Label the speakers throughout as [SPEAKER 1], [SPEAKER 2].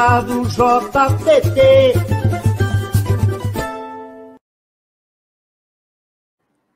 [SPEAKER 1] Obrigado, JTT.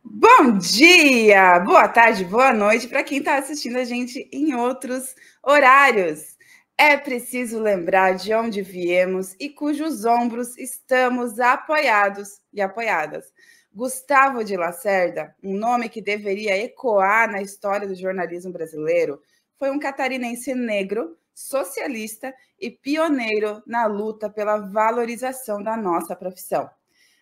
[SPEAKER 2] Bom dia, boa tarde, boa noite para quem está assistindo a gente em outros horários. É preciso lembrar de onde viemos e cujos ombros estamos apoiados e apoiadas. Gustavo de Lacerda, um nome que deveria ecoar na história do jornalismo brasileiro, foi um catarinense negro, socialista e pioneiro na luta pela valorização da nossa profissão.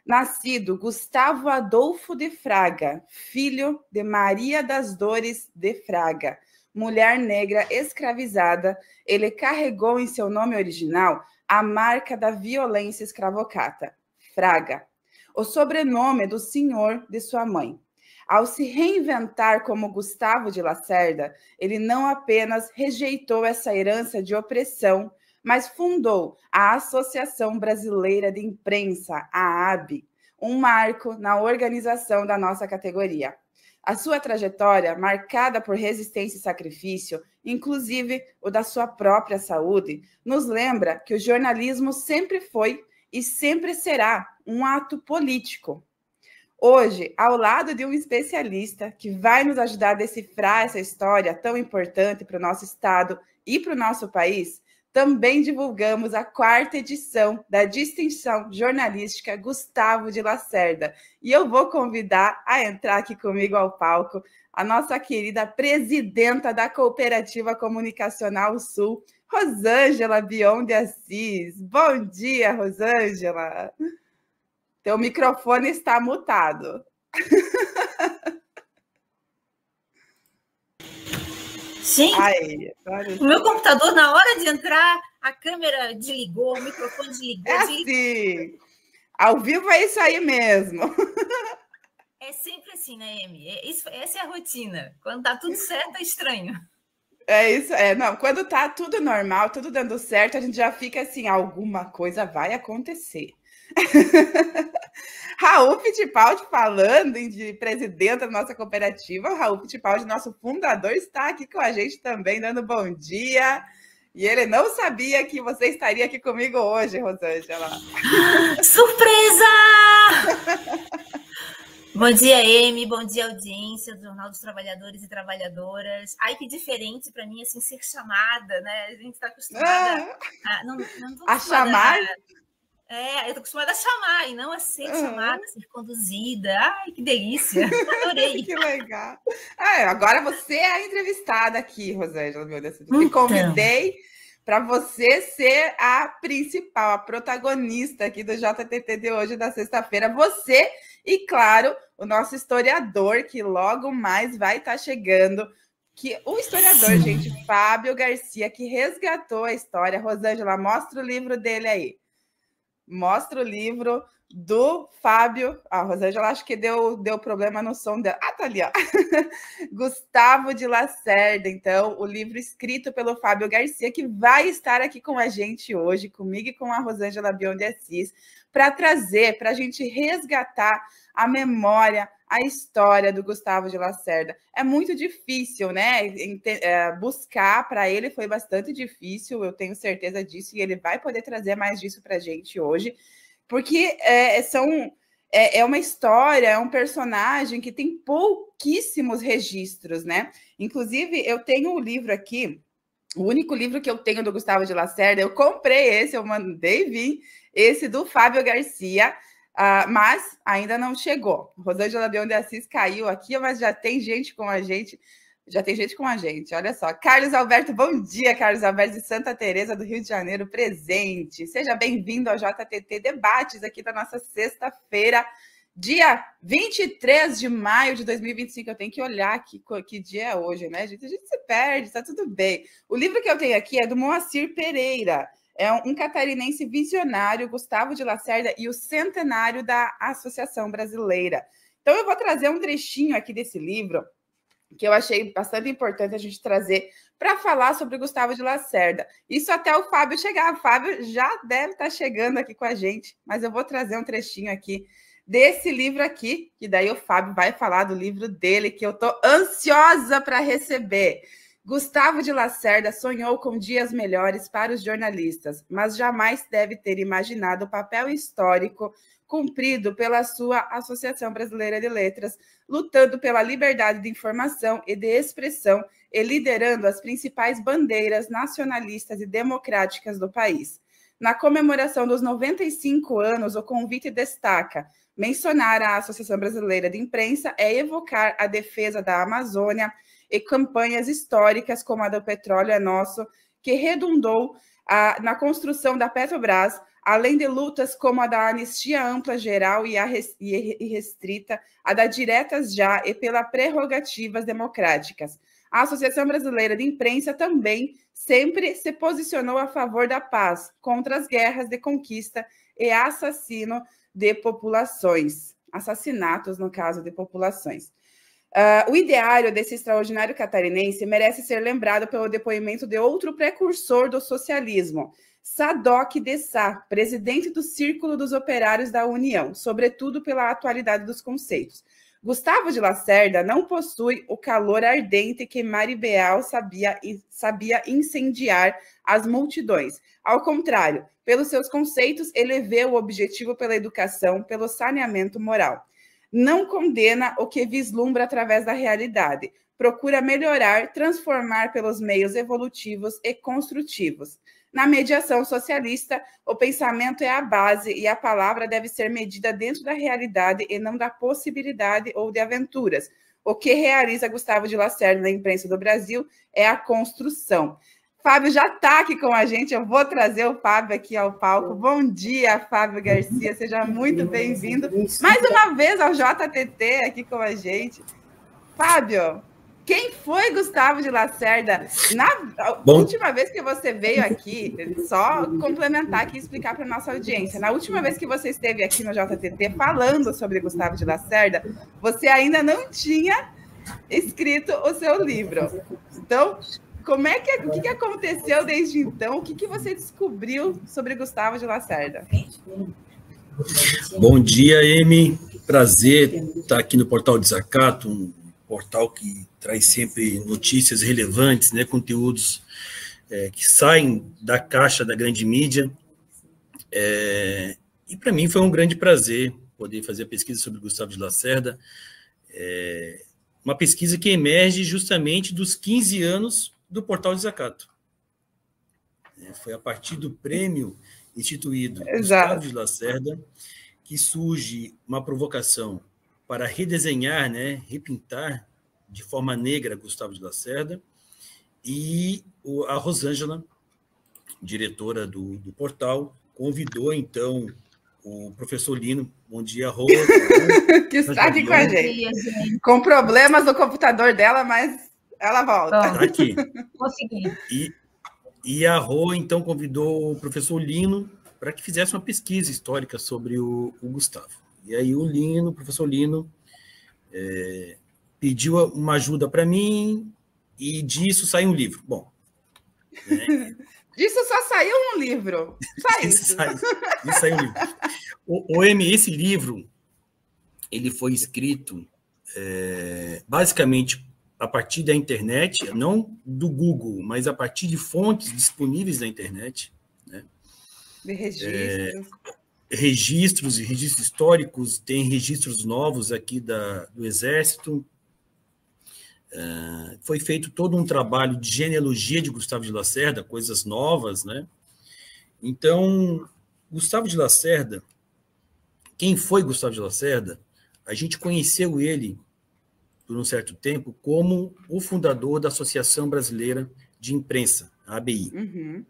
[SPEAKER 2] Nascido Gustavo Adolfo de Fraga, filho de Maria das Dores de Fraga, mulher negra escravizada, ele carregou em seu nome original a marca da violência escravocrata, Fraga, o sobrenome do senhor de sua mãe. Ao se reinventar como Gustavo de Lacerda, ele não apenas rejeitou essa herança de opressão, mas fundou a Associação Brasileira de Imprensa, a ABI, um marco na organização da nossa categoria. A sua trajetória, marcada por resistência e sacrifício, inclusive o da sua própria saúde, nos lembra que o jornalismo sempre foi e sempre será um ato político. Hoje, ao lado de um especialista que vai nos ajudar a decifrar essa história tão importante para o nosso estado e para o nosso país, também divulgamos a 4ª edição da distinção jornalística Gustavo de Lacerda. E eu vou convidar a entrar aqui comigo ao palco a nossa querida presidenta da Cooperativa Comunicacional Sul, Rosângela Bion de Assis. Bom dia, Rosângela. Teu microfone está mutado.
[SPEAKER 3] Gente,
[SPEAKER 2] aí,
[SPEAKER 3] o meu computador, na hora de entrar, a câmera desligou, o microfone desligou.
[SPEAKER 2] É assim, ao vivo é isso aí mesmo.
[SPEAKER 3] É sempre assim, né, Emi? Essa é a rotina. Quando tá tudo certo, é estranho.
[SPEAKER 2] É isso, não, quando tá tudo normal, tudo dando certo, a gente já fica assim, alguma coisa vai acontecer. Raul Fittipaldi falando de presidenta da nossa cooperativa. O Raul Fittipaldi, nosso fundador, está aqui com a gente também, dando bom dia. E ele não sabia que você estaria aqui comigo hoje, Rosângela.
[SPEAKER 3] Surpresa! Bom dia, Emi. Bom dia, audiência do Jornal dos Trabalhadores e Trabalhadoras. Ai, que diferente para mim, assim, ser chamada, né? A gente está acostumada
[SPEAKER 2] a chamar...
[SPEAKER 3] eu tô acostumada a chamar e não a ser chamada, a ser conduzida. Ai, que delícia! Adorei!
[SPEAKER 2] Que legal! Agora você é a entrevistada aqui, Rosângela, meu Deus. Me convidei para você ser a principal, a protagonista aqui do JTT de hoje, da sexta-feira. Você e, claro, o nosso historiador, que logo mais vai estar chegando. O historiador, gente, Fábio Garcia, que resgatou a história. Rosângela, mostra o livro dele aí. Mostra o livro do Fábio. A Rosângela, acho que deu problema no som dela. Tá ali, ó. Gustavo de Lacerda. Então, o livro escrito pelo Fábio Garcia, que vai estar aqui com a gente hoje, comigo e com a Rosângela Bion de Assis, para trazer, para a gente resgatar a memória, a história do Gustavo de Lacerda. É muito difícil, né? Buscar para ele foi bastante difícil, eu tenho certeza disso, e ele vai poder trazer mais disso para a gente hoje, porque é uma história, é um personagem que tem pouquíssimos registros, né? Inclusive, eu tenho um livro aqui, o único livro que eu tenho do Gustavo de Lacerda, eu comprei esse, eu mandei vir, esse do Fábio Garcia, mas ainda não chegou. Rosângela Bion de Assis caiu aqui, mas já tem gente com a gente. Olha só. Carlos Alberto, bom dia, Carlos Alberto de Santa Teresa do Rio de Janeiro, presente. Seja bem-vindo ao JTT Debates aqui da nossa sexta-feira, dia 23 de maio de 2025. Eu tenho que olhar aqui que dia é hoje, né, gente? A gente se perde, tá tudo bem. O livro que eu tenho aqui é do Moacir Pereira. É um catarinense visionário, Gustavo de Lacerda, e o centenário da Associação Brasileira. Então, eu vou trazer um trechinho aqui desse livro, que eu achei bastante importante a gente trazer para falar sobre Gustavo de Lacerda. Isso até o Fábio chegar. O Fábio já deve estar chegando aqui com a gente, mas eu vou trazer um trechinho aqui desse livro aqui, que daí o Fábio vai falar do livro dele, que eu estou ansiosa para receber. Gustavo de Lacerda sonhou com dias melhores para os jornalistas, mas jamais deve ter imaginado o papel histórico cumprido pela sua Associação Brasileira de Letras, lutando pela liberdade de informação e de expressão e liderando as principais bandeiras nacionalistas e democráticas do país. Na comemoração dos 95 anos, o convite destaca: mencionar a Associação Brasileira de Imprensa é evocar a defesa da Amazônia e campanhas históricas como a do Petróleo é Nosso, que redundou na construção da Petrobras, além de lutas como a da anistia ampla geral e restrita, a da diretas já e pela prerrogativas democráticas. A Associação Brasileira de Imprensa também sempre se posicionou a favor da paz, contra as guerras de conquista e assassinatos, no caso de populações. O ideário desse extraordinário catarinense merece ser lembrado pelo depoimento de outro precursor do socialismo, Sadoc de Sá, presidente do Círculo dos Operários da União, sobretudo pela atualidade dos conceitos. Gustavo de Lacerda não possui o calor ardente que Maribeal sabia incendiar as multidões. Ao contrário, pelos seus conceitos, ele vê o objetivo pela educação, pelo saneamento moral. Não condena o que vislumbra através da realidade. Procura melhorar, transformar pelos meios evolutivos e construtivos. Na mediação socialista, o pensamento é a base e a palavra deve ser medida dentro da realidade e não da possibilidade ou de aventuras. O que realiza Gustavo de Lacerda na imprensa do Brasil é a construção. Fábio já está aqui com a gente, eu vou trazer o Fábio aqui ao palco. Bom dia, Fábio Garcia, seja muito bem-vindo. Mais uma vez ao JTT aqui com a gente. Fábio, quem foi Gustavo de Lacerda? Última vez que você veio aqui, só complementar aqui e explicar para a nossa audiência. Na última vez que você esteve aqui no JTT falando sobre Gustavo de Lacerda, você ainda não tinha escrito o seu livro. Então, o que aconteceu desde então? O que você descobriu sobre Gustavo de Lacerda?
[SPEAKER 4] Bom dia, Amy. Prazer estar aqui no Portal Desacato, um portal que traz sempre notícias relevantes, né, conteúdos que saem da caixa da grande mídia. E para mim foi um grande prazer poder fazer a pesquisa sobre Gustavo de Lacerda, uma pesquisa que emerge justamente dos 15 anos do Portal Desacato. Foi a partir do prêmio instituído Gustavo de Lacerda que surge uma provocação para redesenhar, né, repintar de forma negra Gustavo de Lacerda, e a Rosângela, diretora do portal, convidou, então, o professor Lino. Bom dia, Rô.
[SPEAKER 2] Que está aqui com a gente. Com problemas no computador dela, mas ela volta.
[SPEAKER 4] Está aqui.
[SPEAKER 3] Consegui.
[SPEAKER 4] E a Rô, então, convidou o professor Lino para que fizesse uma pesquisa histórica sobre o Gustavo. E aí o professor Lino, pediu uma ajuda para mim, e disso saiu um livro. Bom,
[SPEAKER 2] disso só saiu um livro. Só isso.
[SPEAKER 4] Disso saiu um livro. O M, esse livro, ele foi escrito basicamente a partir da internet, não do Google, mas a partir de fontes disponíveis na internet, né?
[SPEAKER 2] De registros.
[SPEAKER 4] Registros e registros históricos, tem registros novos aqui do Exército. Foi feito todo um trabalho de genealogia de Gustavo de Lacerda, coisas novas, né? Então, Gustavo de Lacerda, quem foi Gustavo de Lacerda? A gente conheceu ele, por um certo tempo, como o fundador da Associação Brasileira de Imprensa, a ABI.
[SPEAKER 2] Uhum.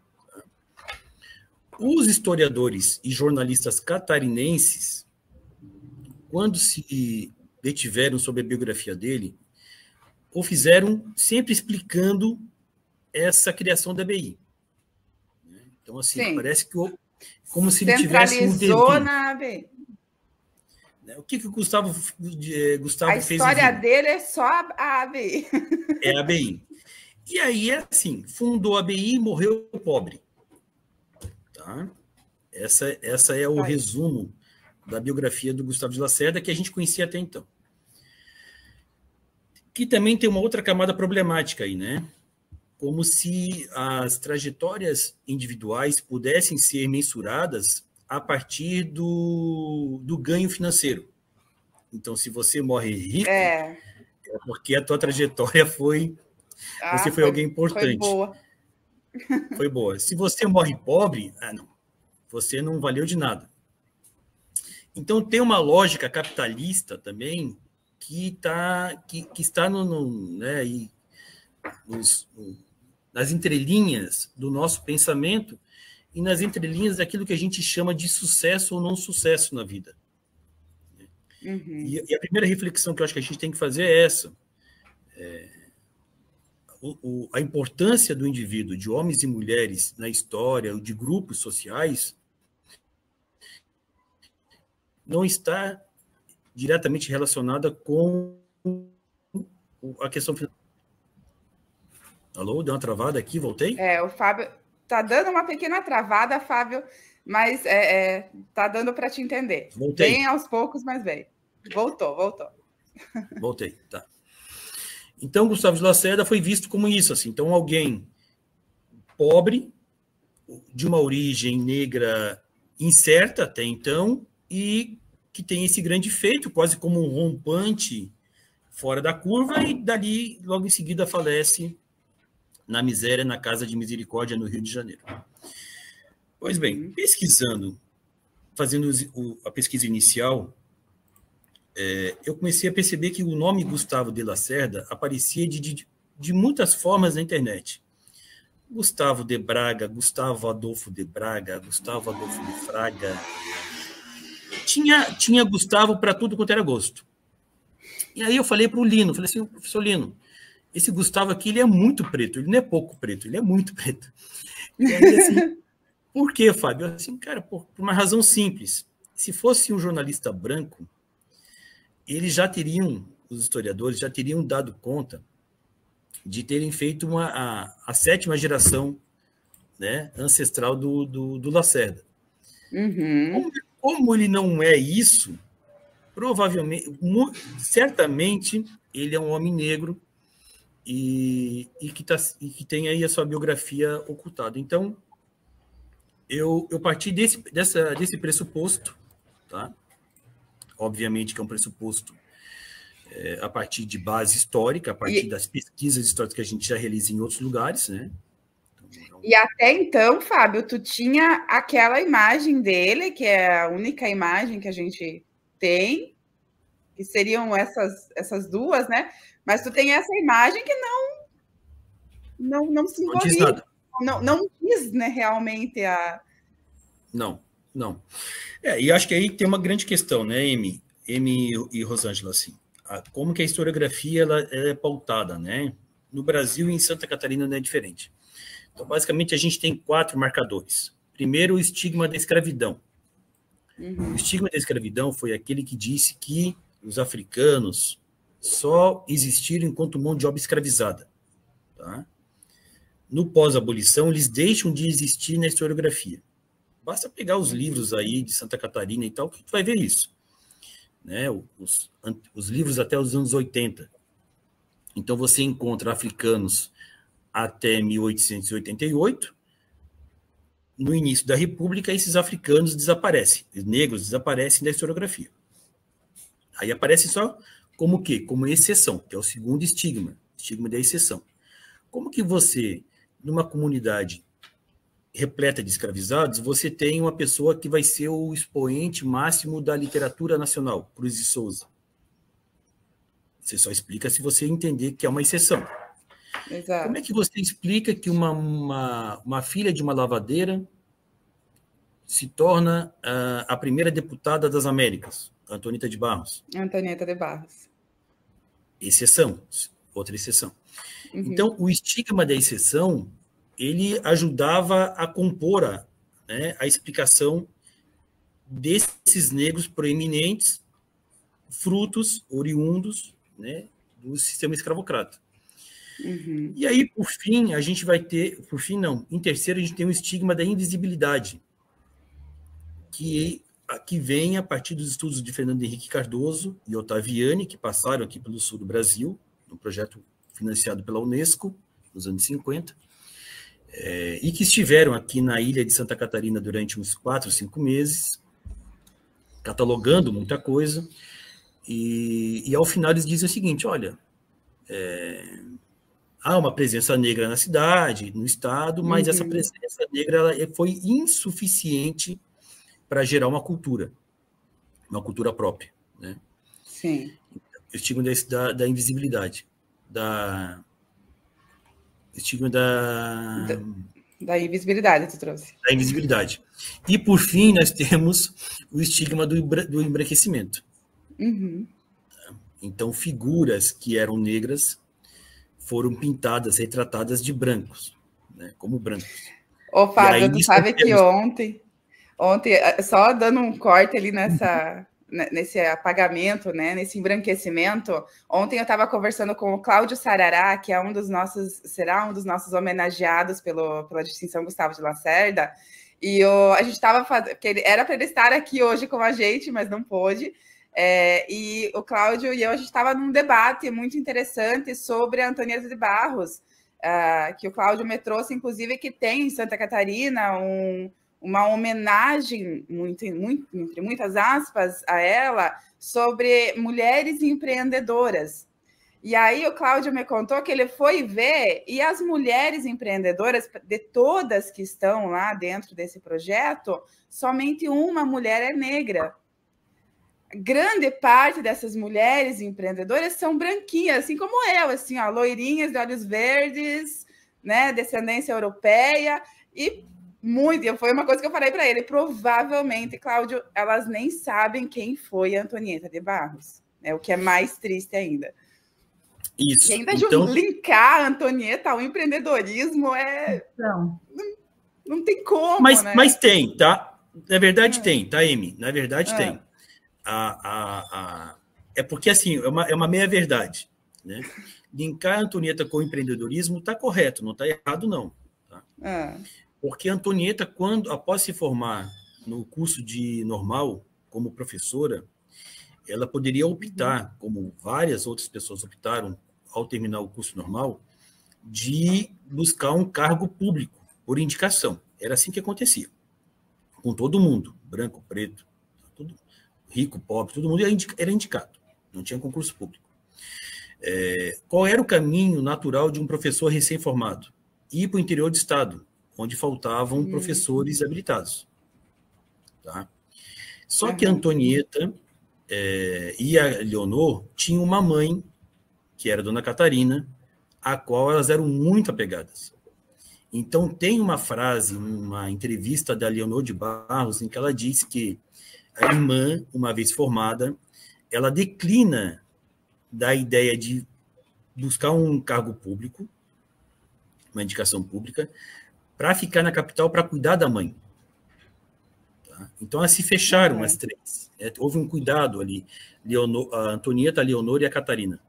[SPEAKER 4] Os historiadores e jornalistas catarinenses, quando se detiveram sobre a biografia dele, o fizeram sempre explicando essa criação da ABI. Então, assim,
[SPEAKER 2] Sim.
[SPEAKER 4] Parece que como se ele tivesse um
[SPEAKER 2] centralizou na ABI.
[SPEAKER 4] O que o Gustavo fez?
[SPEAKER 2] A história dele é só a ABI.
[SPEAKER 4] É a ABI. E aí, assim, fundou a ABI e morreu pobre. Tá? Essa é o resumo da biografia do Gustavo de Lacerda, que a gente conhecia até então. Que também tem uma outra camada problemática aí, né? como se as trajetórias individuais pudessem ser mensuradas a partir do ganho financeiro. Então, se você morre rico, é porque a tua trajetória foi... Você foi alguém importante.
[SPEAKER 2] Foi boa.
[SPEAKER 4] Foi boa. Se você morre pobre, não, você não valeu de nada. Então, tem uma lógica capitalista também que está nas entrelinhas do nosso pensamento e nas entrelinhas daquilo que a gente chama de sucesso ou não sucesso na vida.
[SPEAKER 2] Uhum.
[SPEAKER 4] E a primeira reflexão que eu acho que a gente tem que fazer é essa. A importância do indivíduo, de homens e mulheres na história, de grupos sociais, não está diretamente relacionada com a questão financeira. Alô, deu uma travada aqui, voltei?
[SPEAKER 2] O Fábio está dando uma pequena travada, Fábio, mas está dando para te entender.
[SPEAKER 4] Voltei.
[SPEAKER 2] Bem aos poucos, mas bem. Voltou.
[SPEAKER 4] Voltei, tá. Então, Gustavo de Lacerda foi visto como isso, assim. Então, alguém pobre, de uma origem negra incerta até então, e que tem esse grande feito, quase como um rompante fora da curva, e dali, logo em seguida, falece na miséria, na Casa de Misericórdia, no Rio de Janeiro. Pois bem, pesquisando, fazendo a pesquisa inicial, eu comecei a perceber que o nome Gustavo de Lacerda aparecia de muitas formas na internet. Gustavo de Braga, Gustavo Adolfo de Braga, Gustavo Adolfo de Fraga. Tinha Gustavo para tudo quanto era gosto. E aí eu falei para o Lino, falei assim, professor Lino, esse Gustavo aqui, ele é muito preto, ele não é pouco preto, ele é muito preto. E aí, assim, por quê, Fábio? Assim, cara, por uma razão simples. Se fosse um jornalista branco, os historiadores já teriam dado conta de terem feito a 7ª geração, né, ancestral do Lacerda.
[SPEAKER 2] Uhum.
[SPEAKER 4] Como ele não é isso, provavelmente, certamente, ele é um homem negro e que tem aí a sua biografia ocultada. Então, eu parti desse pressuposto, tá? Obviamente que é um pressuposto a partir de base histórica, a partir das pesquisas históricas que a gente já realiza em outros lugares, né?
[SPEAKER 2] E até então, Fábio, tu tinha aquela imagem dele, que é a única imagem que a gente tem, que seriam essas duas, né? Mas tu tem essa imagem que não se envolvia.
[SPEAKER 4] Não diz nada.
[SPEAKER 2] Não diz, né, realmente a...
[SPEAKER 4] Não. E acho que aí tem uma grande questão, né, Amy e Rosângela, assim. Como que a historiografia ela é pautada, né? No Brasil e em Santa Catarina não é diferente. Então, basicamente, a gente tem 4 marcadores. Primeiro, o estigma da escravidão.
[SPEAKER 2] Uhum.
[SPEAKER 4] O estigma da escravidão foi aquele que disse que os africanos só existiram enquanto mão de obra escravizada. Tá? No pós-abolição, eles deixam de existir na historiografia. Basta pegar os livros aí de Santa Catarina e tal, que tu vai ver isso. Né? Os livros até os anos 80. Então, você encontra africanos até 1888. No início da República, esses africanos desaparecem. Os negros desaparecem da historiografia. Aí aparece só como o quê? Como exceção, que é o segundo estigma da exceção. Como que você, numa comunidade repleta de escravizados, você tem uma pessoa que vai ser o expoente máximo da literatura nacional, Cruz de Souza? Você só explica se você entender que é uma exceção.
[SPEAKER 2] Exato.
[SPEAKER 4] Como é que você explica que uma filha de uma lavadeira se torna a primeira deputada das Américas, Antonieta de Barros?
[SPEAKER 2] Antonieta de Barros.
[SPEAKER 4] Exceção, outra exceção.
[SPEAKER 2] Uhum.
[SPEAKER 4] Então, o estigma da exceção, ele ajudava a compor a explicação desses negros proeminentes, frutos oriundos, né, do sistema escravocrata.
[SPEAKER 2] Uhum.
[SPEAKER 4] E aí, por fim, a gente vai ter... Por fim, não. Em terceiro, a gente tem o estigma da invisibilidade, que vem a partir dos estudos de Fernando Henrique Cardoso e Ottaviani, que passaram aqui pelo sul do Brasil, no projeto financiado pela Unesco, nos anos 50, e que estiveram aqui na ilha de Santa Catarina durante uns 4, 5 meses, catalogando muita coisa, e ao final eles dizem o seguinte: olha, há uma presença negra na cidade, no estado, mas essa presença negra ela foi insuficiente para gerar uma cultura própria, né?
[SPEAKER 2] Sim.
[SPEAKER 4] O estigma da invisibilidade, estigma
[SPEAKER 2] da invisibilidade, tu trouxe.
[SPEAKER 4] Da invisibilidade. E, por fim, nós temos o estigma do embranquecimento. Então, figuras que eram negras foram pintadas, retratadas de brancos, né, como brancos.
[SPEAKER 2] Ô, Fábio, tu sabe que ontem, só dando um corte ali nesse apagamento, né, nesse embranquecimento, ontem eu estava conversando com o Cláudio Sarará, que é será um dos nossos homenageados pela distinção Gustavo de Lacerda, e a gente estava fazendo, porque era para ele estar aqui hoje com a gente, mas não pôde, e o Cláudio e eu, a gente estava num debate muito interessante sobre a Antonieta de Barros, que o Cláudio me trouxe, inclusive, que tem em Santa Catarina uma homenagem, entre muitas aspas, a ela, sobre mulheres empreendedoras. E aí o Cláudio me contou que ele foi ver, e as mulheres empreendedoras, de todas que estão lá dentro desse projeto, somente uma mulher é negra. Grande parte dessas mulheres empreendedoras são branquinhas, assim como eu, assim, ó, loirinhas de olhos verdes, né, descendência europeia, e foi uma coisa que eu falei para ele, provavelmente, Cláudio, elas nem sabem quem foi a Antonieta de Barros, né, o que é mais triste ainda.
[SPEAKER 4] Isso.
[SPEAKER 2] E ainda linkar a Antonieta ao empreendedorismo não tem como, né?
[SPEAKER 4] Mas tem, tá? Na verdade tem, tá, Amy? Na verdade tem. É porque, assim, é uma meia-verdade, né? Linkar a Antonieta com o empreendedorismo está correto, não está errado, não. Tá? Porque a Antonieta, após se formar no curso de normal, como professora, ela poderia optar, como várias outras pessoas optaram ao terminar o curso normal, de buscar um cargo público, por indicação. Era assim que acontecia. Com todo mundo, branco, preto, tudo, rico, pobre, todo mundo era indicado. Não tinha concurso público. Qual era o caminho natural de um professor recém-formado? Ir para o interior do estado, onde faltavam professores habilitados. Tá? Só que a Antonieta e a Leonor tinham uma mãe, que era a Dona Catarina, a qual elas eram muito apegadas. Então, tem uma frase, uma entrevista da Leonor de Barros, em que ela diz que a irmã, uma vez formada, ela declina da ideia de buscar um cargo público, uma indicação pública, para ficar na capital para cuidar da mãe. Tá? Então, elas se fecharam, as três. Houve um cuidado ali, a Antonieta, a Leonor e a Catarina.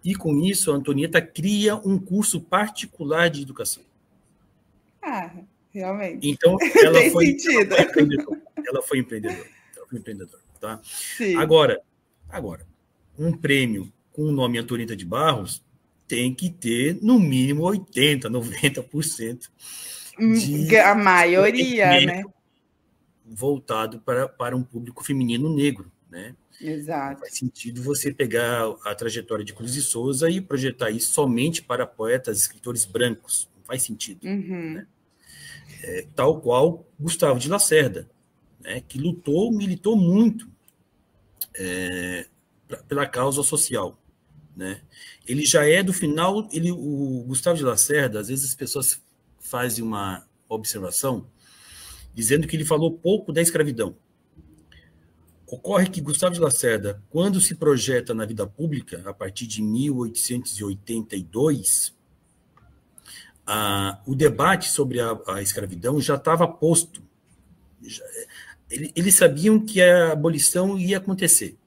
[SPEAKER 4] E, com isso, a Antonieta cria um curso particular de educação.
[SPEAKER 2] Realmente.
[SPEAKER 4] Então, ela foi empreendedora. Tá?
[SPEAKER 2] Sim.
[SPEAKER 4] Agora, um prêmio com o nome Antonieta de Barros tem que ter, no mínimo, 80%, 90%
[SPEAKER 2] a maioria, né?
[SPEAKER 4] Voltado para um público feminino negro, né?
[SPEAKER 2] Exato.
[SPEAKER 4] Não faz sentido você pegar a trajetória de Cruz de Souza e projetar isso somente para poetas, escritores brancos. Não faz sentido. Né? Tal qual Gustavo de Lacerda, né, que militou muito pela causa social. Né? Ele já é do final... o Gustavo de Lacerda, às vezes as pessoas fazem uma observação dizendo que ele falou pouco da escravidão. Ocorre que Gustavo de Lacerda, quando se projeta na vida pública, a partir de 1882, o debate sobre a escravidão já estava posto. Eles sabiam que a abolição ia acontecer.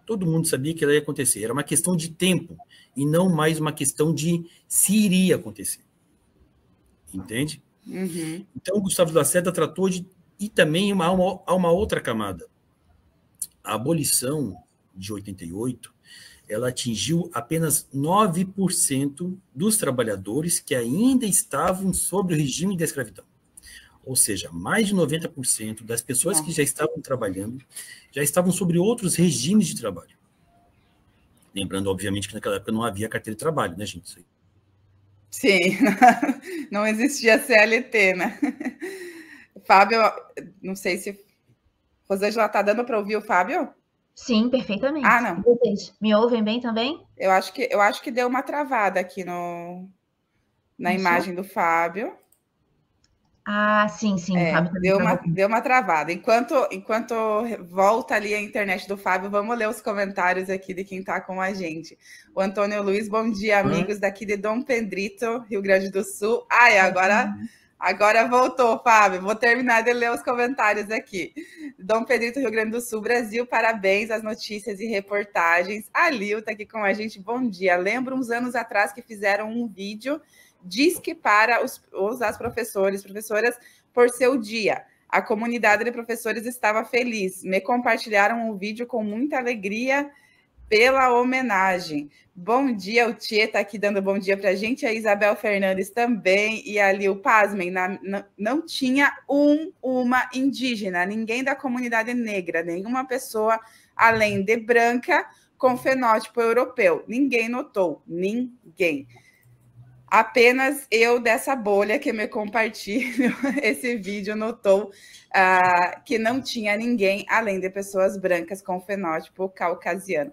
[SPEAKER 4] Todo mundo sabia que ela ia acontecer. Era uma questão de tempo e não mais uma questão de se iria acontecer. Entende? Então, Gustavo de Lacerda tratou de... E também há uma outra camada. A abolição de 88, ela atingiu apenas 9% dos trabalhadores que ainda estavam sob o regime da escravidão. Ou seja, mais de 90% das pessoas que já estavam trabalhando já estavam sobre outros regimes de trabalho. Lembrando, obviamente, que naquela época não havia carteira de trabalho, né, gente? Isso aí.
[SPEAKER 2] Sim, não existia CLT, né? Fábio, não sei se... Rosângela, está dando para ouvir o Fábio?
[SPEAKER 3] Sim, perfeitamente.
[SPEAKER 2] Ah, não.
[SPEAKER 3] Vocês me ouvem bem também?
[SPEAKER 2] Eu acho que deu uma travada aqui na imagem do Fábio.
[SPEAKER 3] Ah, sim. Fábio
[SPEAKER 2] deu uma travada. Enquanto volta ali a internet do Fábio, vamos ler os comentários aqui de quem está com a gente. O Antônio Luiz, bom dia, amigos daqui de Dom Pedrito, Rio Grande do Sul. Ai, agora voltou, Fábio. Vou terminar de ler os comentários aqui. Dom Pedrito, Rio Grande do Sul, Brasil, parabéns às notícias e reportagens. A Lil está aqui com a gente, bom dia. Lembro uns anos atrás que fizeram um vídeo, diz que para as professoras, por seu dia. A comunidade de professores estava feliz. Me compartilharam o vídeo com muita alegria pela homenagem. Bom dia, o Tchê está aqui dando bom dia para a gente, a Isabel Fernandes também, e ali o pasmem, não tinha uma indígena, ninguém da comunidade negra, nenhuma pessoa além de branca com fenótipo europeu. Ninguém notou, ninguém. Apenas eu dessa bolha que me compartilho esse vídeo notou que não tinha ninguém além de pessoas brancas com fenótipo caucasiano.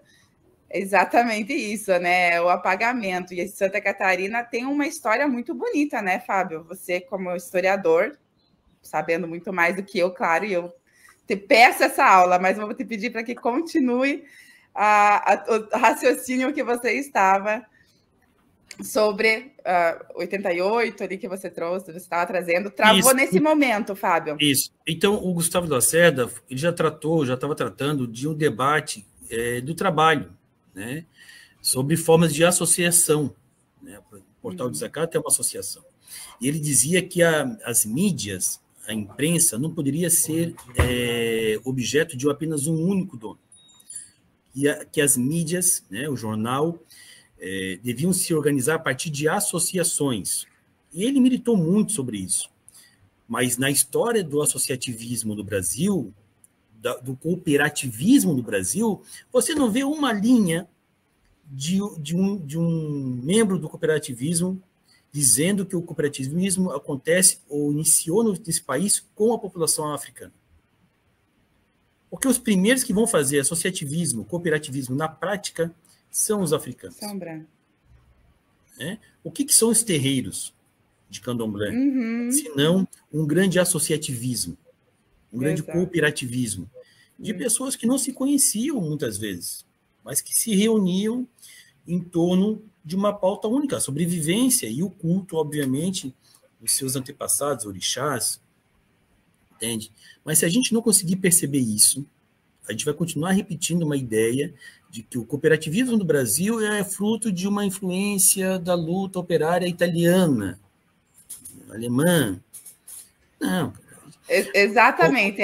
[SPEAKER 2] Exatamente isso, né? O apagamento. E Santa Catarina tem uma história muito bonita, né, Fábio? Você, como historiador, sabendo muito mais do que eu, claro, e eu te peço essa aula, mas vou te pedir para que continue o raciocínio que você estava sobre 88 ali que você trouxe, você estava trazendo, travou isso, nesse momento, Fábio.
[SPEAKER 4] Isso. Então, o Gustavo Lacerda, ele já estava tratando de um debate do trabalho, né, sobre formas de associação. Né? O Portal de Desacato é uma associação. E ele dizia que as mídias, a imprensa, não poderia ser objeto de apenas um único dono. Que as mídias, né, o jornal, deviam se organizar a partir de associações. E ele militou muito sobre isso. Mas na história do associativismo no Brasil, do cooperativismo no Brasil, você não vê uma linha de um membro do cooperativismo dizendo que o cooperativismo acontece ou iniciou nesse país com a população africana. Porque os primeiros que vão fazer associativismo, cooperativismo na prática são os africanos.
[SPEAKER 2] São brancos.
[SPEAKER 4] O que são os terreiros de candomblé? Senão um grande associativismo, um grande cooperativismo, de pessoas que não se conheciam muitas vezes, mas que se reuniam em torno de uma pauta única, a sobrevivência e o culto, obviamente, dos seus antepassados, orixás, entende? Mas se a gente não conseguir perceber isso, a gente vai continuar repetindo uma ideia de que o cooperativismo no Brasil é fruto de uma influência da luta operária italiana, alemã. Não.
[SPEAKER 2] Exatamente.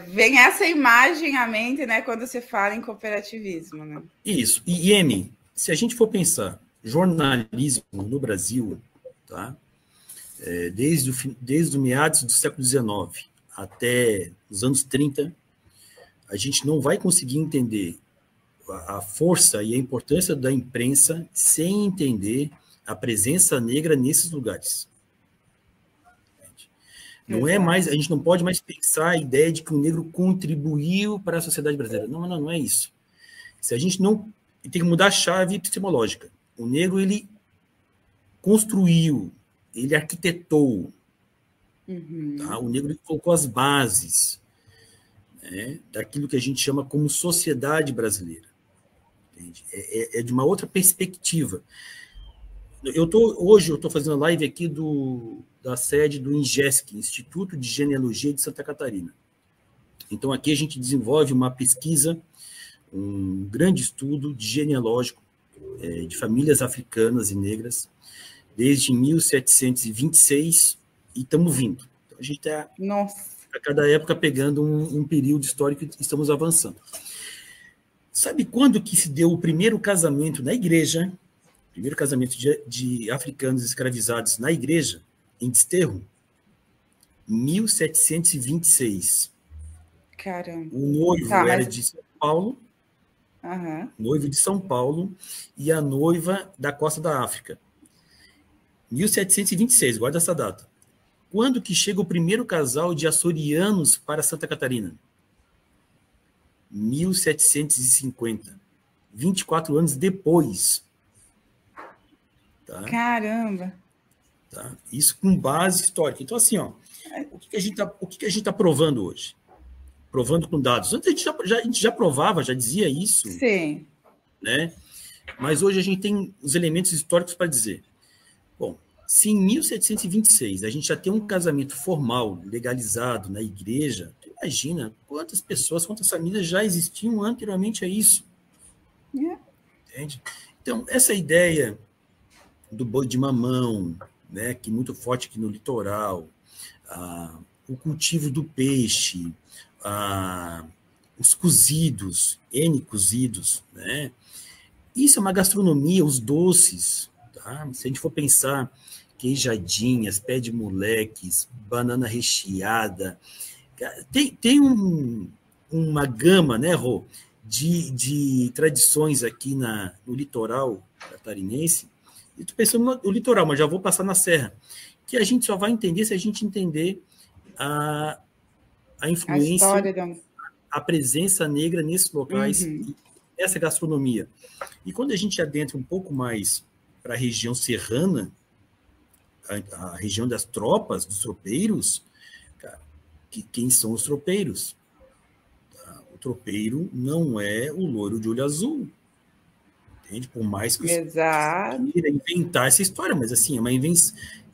[SPEAKER 2] Vem essa imagem à mente, né, quando se fala em cooperativismo. Né?
[SPEAKER 4] Isso. E, Emi, se a gente for pensar jornalismo no Brasil, tá? Desde o meados do século XIX até os anos 30, a gente não vai conseguir entender a força e a importância da imprensa sem entender a presença negra nesses lugares. Não é mais, a gente não pode mais pensar a ideia de que o negro contribuiu para a sociedade brasileira. Não é isso. Se a gente não tem que mudar a chave epistemológica. O negro, ele construiu, ele arquitetou. Tá? O negro, ele colocou as bases, né, daquilo que a gente chama como sociedade brasileira. Entende? É de uma outra perspectiva. Hoje eu estou fazendo a live aqui da sede do INGESC, Instituto de Genealogia de Santa Catarina. Então, aqui a gente desenvolve uma pesquisa, um grande estudo genealógico de famílias africanas e negras, desde 1726, e estamos vindo. Então, a gente está, a cada época, pegando um período histórico e estamos avançando. Sabe quando que se deu o primeiro casamento na igreja? Primeiro casamento de africanos escravizados na igreja, em desterro? 1726.
[SPEAKER 2] Caramba.
[SPEAKER 4] O noivo era de São Paulo, noivo de São Paulo, e a noiva da costa da África. 1726, guarda essa data. Quando que chega o primeiro casal de açorianos para Santa Catarina? 1750. 24 anos depois. Tá?
[SPEAKER 2] Caramba!
[SPEAKER 4] Tá? Isso com base histórica. Então, assim, ó, o que a gente tá provando hoje? Provando com dados. Antes a gente já provava, já dizia isso.
[SPEAKER 2] Sim.
[SPEAKER 4] Né? Mas hoje a gente tem os elementos históricos para dizer. Bom, se em 1726 a gente já tem um casamento formal, legalizado na igreja, imagina quantas pessoas, quantas famílias já existiam anteriormente a isso. Entende? Então, essa ideia do boi de mamão, né, que é muito forte aqui no litoral, o cultivo do peixe, os cozidos, N cozidos, né? Isso é uma gastronomia, os doces, tá? Se a gente for pensar queijadinhas, pé de moleques, banana recheada, tem uma gama, né, Rô, de tradições aqui no litoral catarinense. Eu estou pensando no litoral, mas já vou passar na serra, que a gente só vai entender se a gente entender a influência, a presença negra nesses locais, essa gastronomia. E quando a gente adentra um pouco mais para a região serrana, a região das tropas, dos tropeiros, cara, quem são os tropeiros? O tropeiro não é o loiro de olho azul. Entende? Por mais que eu queira inventar essa história, mas assim,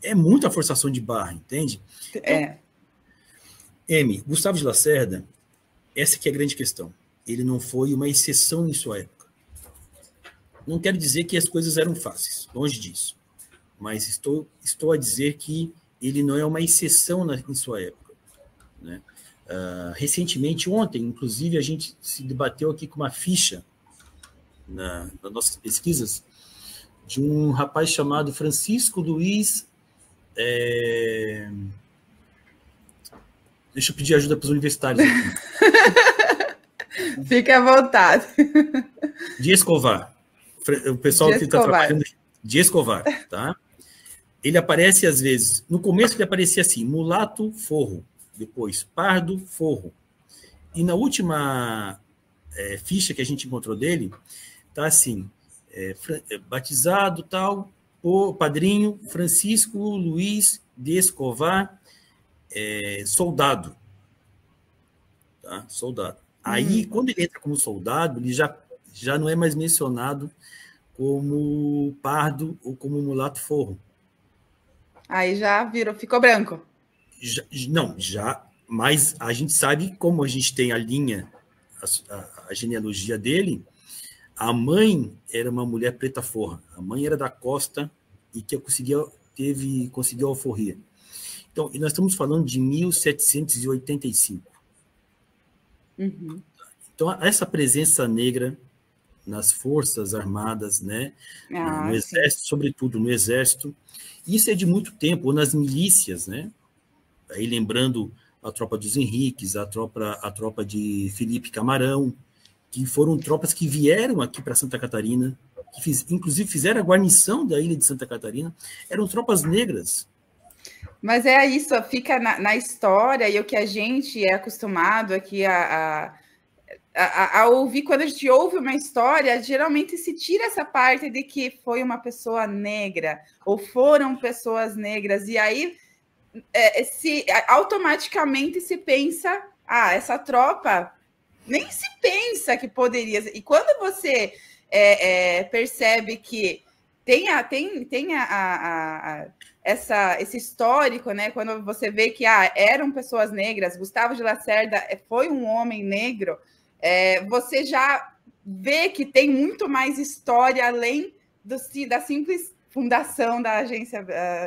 [SPEAKER 4] é muita forçação de barra, entende? Então, Gustavo de Lacerda, essa que é a grande questão. Ele não foi uma exceção em sua época. Não quero dizer que as coisas eram fáceis, longe disso. Mas estou a dizer que ele não é uma exceção em sua época. Né? Recentemente, ontem, inclusive, a gente se debateu aqui com uma ficha nas nossas pesquisas de um rapaz chamado Francisco Luiz... Deixa eu pedir ajuda para os universitários aqui.
[SPEAKER 2] Fique à vontade.
[SPEAKER 4] De Escovar. O pessoal que está trabalhando... De Escovar, tá? Ele aparece às vezes... No começo ele aparecia assim, mulato, forro. Depois, pardo, forro. E na última ficha que a gente encontrou dele, tá assim, batizado, tal, o padrinho Francisco Luiz de Escovar, soldado. Tá? Soldado. Aí, quando ele entra como soldado, ele já não é mais mencionado como pardo ou como mulato forro.
[SPEAKER 2] Aí já ficou branco.
[SPEAKER 4] Mas a gente sabe, como a gente tem a linha, a genealogia dele, a mãe era uma mulher preta forra. A mãe era da costa e que conseguiu a alforria. Então, nós estamos falando de 1785. Então, essa presença negra nas forças armadas, né, no exército, sobretudo no exército, isso é de muito tempo, ou nas milícias, né? Aí lembrando a tropa dos Henriques, a tropa de Felipe Camarão, que foram tropas que vieram aqui para Santa Catarina, que inclusive fizeram a guarnição da ilha de Santa Catarina, eram tropas negras.
[SPEAKER 2] Mas isso, fica na história, e o que a gente é acostumado aqui a ouvir, quando a gente ouve uma história, geralmente se tira essa parte de que foi uma pessoa negra, ou foram pessoas negras, e aí automaticamente se pensa, essa tropa nem se pensa que poderia. E quando você percebe que tem esse histórico, né? Quando você vê que eram pessoas negras, Gustavo de Lacerda foi um homem negro, você já vê que tem muito mais história além da simples fundação da agência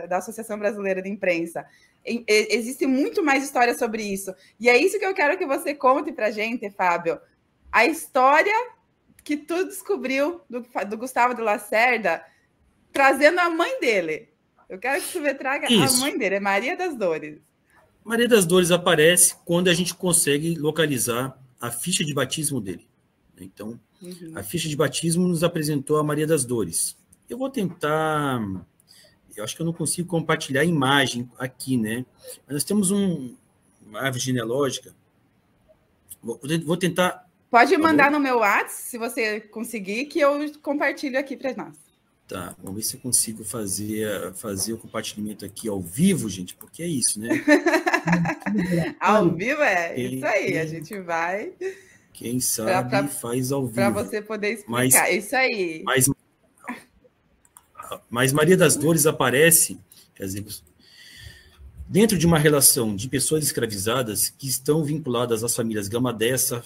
[SPEAKER 2] da Associação Brasileira de Imprensa. Existe muito mais história sobre isso. E é isso que eu quero que você conte para a gente, Fábio. A história que tu descobriu do Gustavo de Lacerda trazendo a mãe dele. Eu quero que tu me traga a mãe dele, é Maria das Dores.
[SPEAKER 4] Maria das Dores aparece quando a gente consegue localizar a ficha de batismo dele. Então, a ficha de batismo nos apresentou a Maria das Dores. Eu vou tentar... Eu acho que eu não consigo compartilhar a imagem aqui, né? Mas nós temos uma árvore genealógica. Vou tentar...
[SPEAKER 2] Pode mandar no meu WhatsApp, se você conseguir, que eu compartilho aqui para nós.
[SPEAKER 4] Tá, vamos ver se eu consigo fazer o compartilhamento aqui ao vivo, gente, porque é isso, né?
[SPEAKER 2] Ao vivo isso aí, a gente vai...
[SPEAKER 4] Quem sabe faz ao vivo.
[SPEAKER 2] Para você poder explicar, isso aí.
[SPEAKER 4] Mas Maria das Dores aparece, quer dizer, dentro de uma relação de pessoas escravizadas que estão vinculadas às famílias Gama Dessa,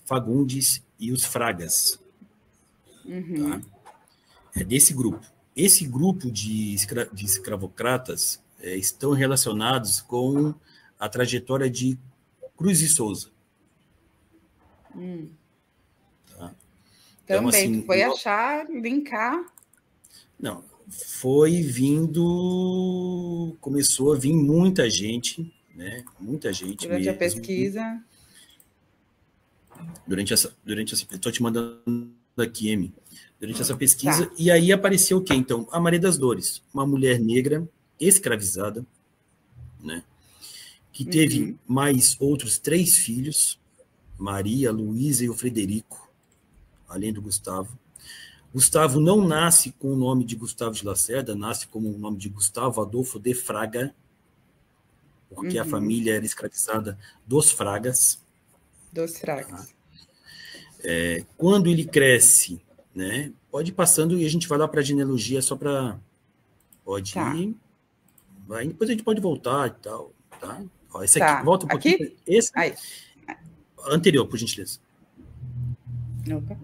[SPEAKER 4] Fagundes e os Fragas. Tá? É desse grupo. Esse grupo de escravocratas estão relacionados com a trajetória de Cruz de Souza. Tá? Então,
[SPEAKER 2] também,
[SPEAKER 4] assim,
[SPEAKER 2] foi achar, linkar?
[SPEAKER 4] Não, foi vindo, começou a vir muita gente, né? Muita gente
[SPEAKER 2] durante
[SPEAKER 4] mesmo.
[SPEAKER 2] A pesquisa.
[SPEAKER 4] Durante essa, estou te mandando aqui, Emi. Durante essa pesquisa, tá. E aí apareceu o quê? Então, a Maria das Dores, uma mulher negra, escravizada, né? Que teve mais outros 3 filhos, Maria, Luísa e o Frederico, além do Gustavo. Gustavo não nasce com o nome de Gustavo de Lacerda, nasce como o nome de Gustavo Adolfo de Fraga, porque a família era escravizada dos Fragas.
[SPEAKER 2] Dos Fragas.
[SPEAKER 4] Tá? Quando ele cresce, né, pode ir passando e a gente vai lá para a genealogia só para... Pode ir, vai, depois a gente pode voltar e tal, tá? Ó, esse aqui, volta um pouquinho.
[SPEAKER 2] Aqui?
[SPEAKER 4] Esse
[SPEAKER 2] aí.
[SPEAKER 4] Anterior, por gentileza.
[SPEAKER 2] Opa.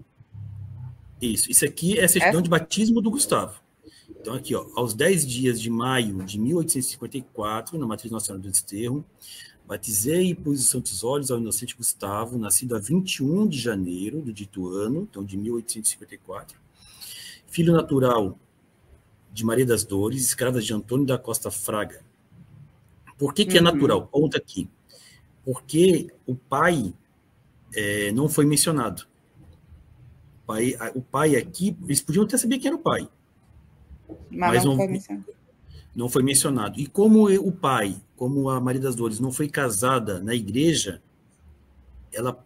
[SPEAKER 4] Isso aqui é a certidão de batismo do Gustavo. Então, aqui, ó, aos 10 dias de maio de 1854, na Matriz Nacional do Desterro, batizei e pus os santos olhos ao inocente Gustavo, nascido a 21 de janeiro do dito ano, então de 1854, filho natural de Maria das Dores, escrava de Antônio da Costa Fraga. Por que é natural? Ponto aqui. Porque o pai não foi mencionado. O pai aqui, eles podiam até saber quem era o pai. Mas não foi mencionado. E como o pai, como a Maria das Dores, não foi casada na igreja,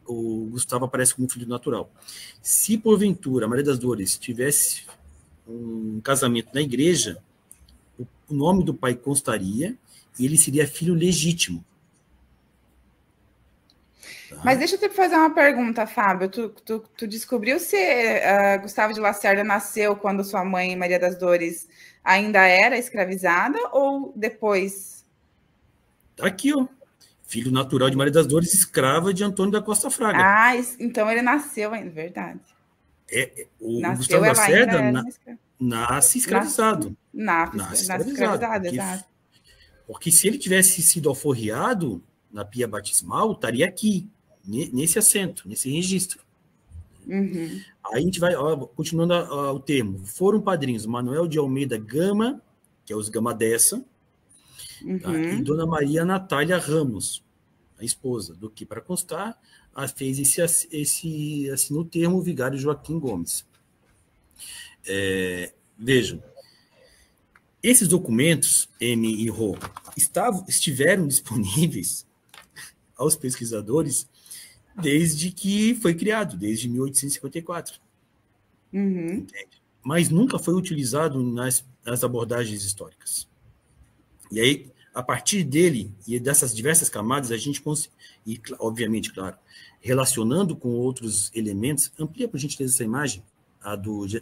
[SPEAKER 4] o Gustavo aparece como filho natural. Se, porventura, a Maria das Dores tivesse um casamento na igreja, o nome do pai constaria e ele seria filho legítimo. Tá?
[SPEAKER 2] Mas deixa eu te fazer uma pergunta, Fábio. Tu descobriu se Gustavo de Lacerda nasceu quando sua mãe, Maria das Dores, ainda era escravizada ou depois?
[SPEAKER 4] Aqui, ó. Filho natural de Maria das Dores, escrava de Antônio da Costa Fraga.
[SPEAKER 2] Ah, então ele nasceu ainda, verdade.
[SPEAKER 4] O Gustavo Lacerda nasce escravizado. Nasce escravizado,
[SPEAKER 2] exato.
[SPEAKER 4] Porque se ele tivesse sido alforriado na pia batismal, estaria aqui, nesse assento, nesse registro. Aí a gente vai, continuando o termo, foram padrinhos Manuel de Almeida Gama, que é os Gama Dessa, tá? E Dona Maria Natália Ramos, a esposa, do que, para constar, fez assinou o termo o vigário Joaquim Gomes. Vejam, esses documentos, M e Rô, estiveram disponíveis aos pesquisadores desde que foi criado, desde 1854. Entende? Mas nunca foi utilizado nas abordagens históricas. E aí, a partir dele e dessas diversas camadas, a gente consegue, e obviamente, claro, relacionando com outros elementos, amplia, por gentileza, essa imagem,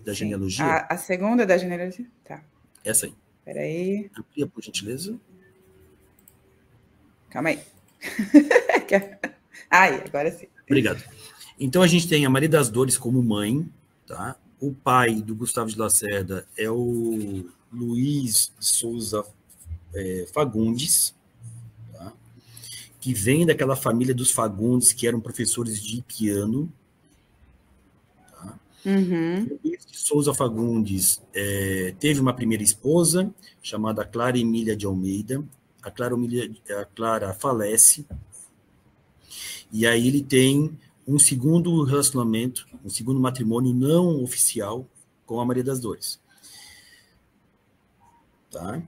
[SPEAKER 4] da genealogia.
[SPEAKER 2] A segunda da genealogia? Tá.
[SPEAKER 4] Essa aí.
[SPEAKER 2] Espera aí.
[SPEAKER 4] Amplia, por gentileza.
[SPEAKER 2] Calma aí. Aí, agora sim.
[SPEAKER 4] Obrigado. Então, a gente tem a Maria das Dores como mãe, tá? O pai do Gustavo de Lacerda é o Luiz de Souza Fagundes, tá? que vem daquela família dos Fagundes, que eram professores de piano. Tá? Luiz de Souza Fagundes teve uma primeira esposa, chamada Clara Emília de Almeida. A Clara falece, e aí ele tem um segundo relacionamento, um segundo matrimônio não oficial com a Maria das Dores. Tá?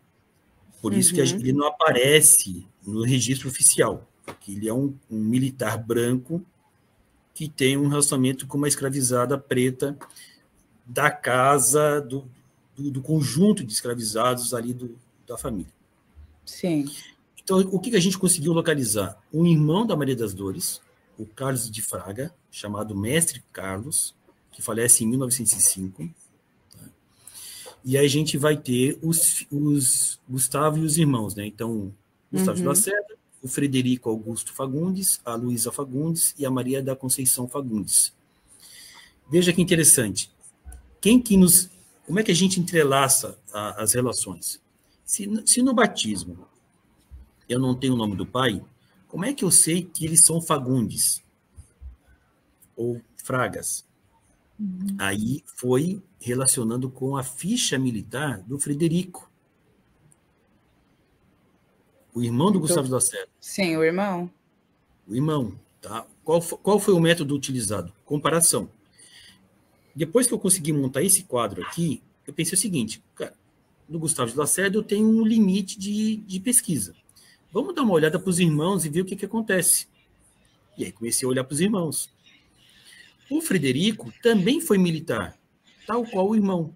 [SPEAKER 4] Por isso que ele não aparece no registro oficial, porque ele é um militar branco que tem um relacionamento com uma escravizada preta da casa, do conjunto de escravizados ali da família.
[SPEAKER 2] Sim.
[SPEAKER 4] Então, o que a gente conseguiu localizar? Um irmão da Maria das Dores, o Carlos de Fraga, chamado Mestre Carlos, que falece em 1905. Tá? E aí a gente vai ter os Gustavo e os irmãos, né? Então, Gustavo de Lacerda, o Frederico Augusto Fagundes, a Luísa Fagundes e a Maria da Conceição Fagundes. Veja que interessante. Como é que a gente entrelaça as relações? Se no batismo eu não tenho o nome do pai, como é que eu sei que eles são Fagundes? Ou Fragas? Aí foi relacionando com a ficha militar do Frederico, o irmão do Gustavo de Lacerda.
[SPEAKER 2] Sim, o irmão.
[SPEAKER 4] O irmão. Tá? Qual foi o método utilizado? Comparação. Depois que eu consegui montar esse quadro aqui, eu pensei o seguinte, cara, do Gustavo de Lacerda eu tenho um limite de pesquisa. Vamos dar uma olhada para os irmãos e ver o que acontece. E aí comecei a olhar para os irmãos. O Frederico também foi militar, tal qual o irmão.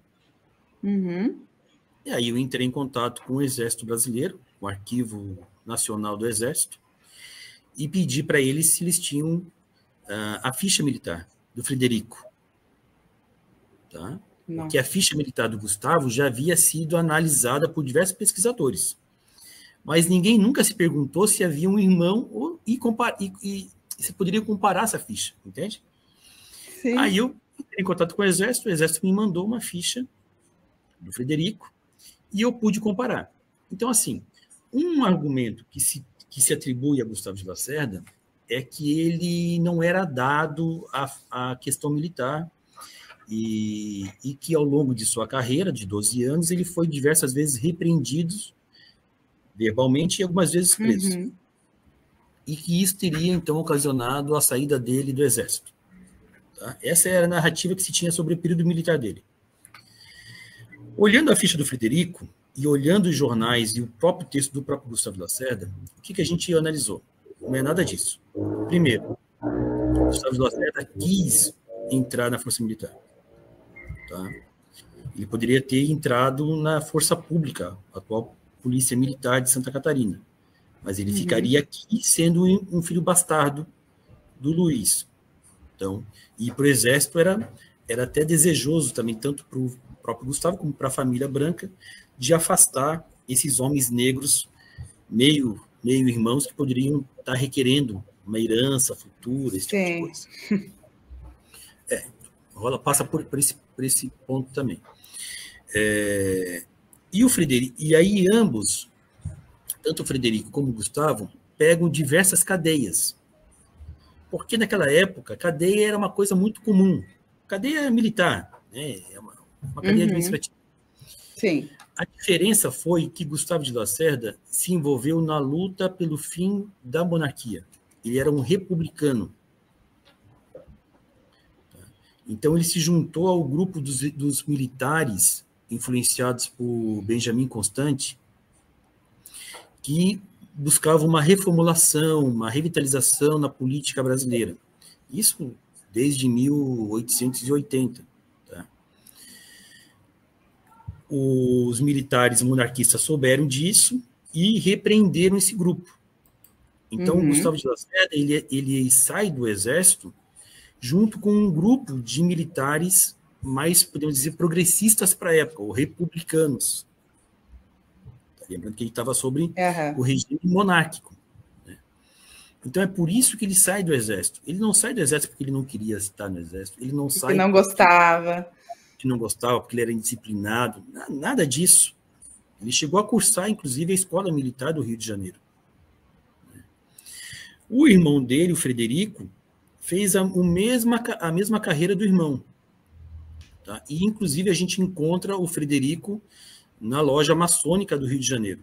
[SPEAKER 4] E aí eu entrei em contato com o Exército Brasileiro, o Arquivo Nacional do Exército, e pedi para eles se eles tinham a ficha militar do Frederico. Tá? Porque a ficha militar do Gustavo já havia sido analisada por diversos pesquisadores. Mas ninguém nunca se perguntou se havia um irmão e se poderia comparar essa ficha, entende? Sim. Aí eu entrei em contato com o Exército me mandou uma ficha do Frederico e eu pude comparar. Então, assim, um argumento que se atribui a Gustavo de Lacerda é que ele não era dado à questão militar e que, ao longo de sua carreira, de 12 anos, ele foi diversas vezes repreendido verbalmente e algumas vezes preso. E que isso teria, então, ocasionado a saída dele do Exército. Tá? Essa era a narrativa que se tinha sobre o período militar dele. Olhando a ficha do Frederico e olhando os jornais e o próprio texto do próprio Gustavo de Lacerda, o que a gente analisou? Não é nada disso. Primeiro, Gustavo de Lacerda quis entrar na Força Militar. Tá? Ele poderia ter entrado na Força Pública, a atual Polícia Militar de Santa Catarina, mas ele ficaria aqui sendo um filho bastardo do Luiz. Então, ir para o Exército era até desejoso também, tanto para o próprio Gustavo como para a família branca, de afastar esses homens negros meio irmãos que poderiam estar requerendo uma herança futura, esse tipo de coisa. Passa por esse ponto também. E o Frederico, e aí ambos, tanto o Frederico como o Gustavo, pegam diversas cadeias. Porque naquela época, cadeia era uma coisa muito comum. Cadeia militar, né? É uma cadeia administrativa.
[SPEAKER 2] Sim.
[SPEAKER 4] A diferença foi que Gustavo de Lacerda se envolveu na luta pelo fim da monarquia. Ele era um republicano. Então, ele se juntou ao grupo dos militares influenciados por Benjamin Constant, que buscavam uma reformulação, uma revitalização na política brasileira. Isso desde 1880. Tá? Os militares monarquistas souberam disso e repreenderam esse grupo. Então, Gustavo de Lacerda, ele sai do Exército junto com um grupo de militares mais, podemos dizer, progressistas para a época, ou republicanos. Tá? Lembrando que ele estava sobre o regime monárquico. Né? Então, é por isso que ele sai do Exército. Ele não sai do Exército porque ele não queria estar no Exército. Ele não sai
[SPEAKER 2] porque não gostava.
[SPEAKER 4] Porque não gostava, porque ele era indisciplinado. Nada disso. Ele chegou a cursar, inclusive, a Escola Militar do Rio de Janeiro. O irmão dele, o Frederico, fez a mesma carreira do irmão. Tá? E, inclusive, a gente encontra o Frederico na loja maçônica do Rio de Janeiro,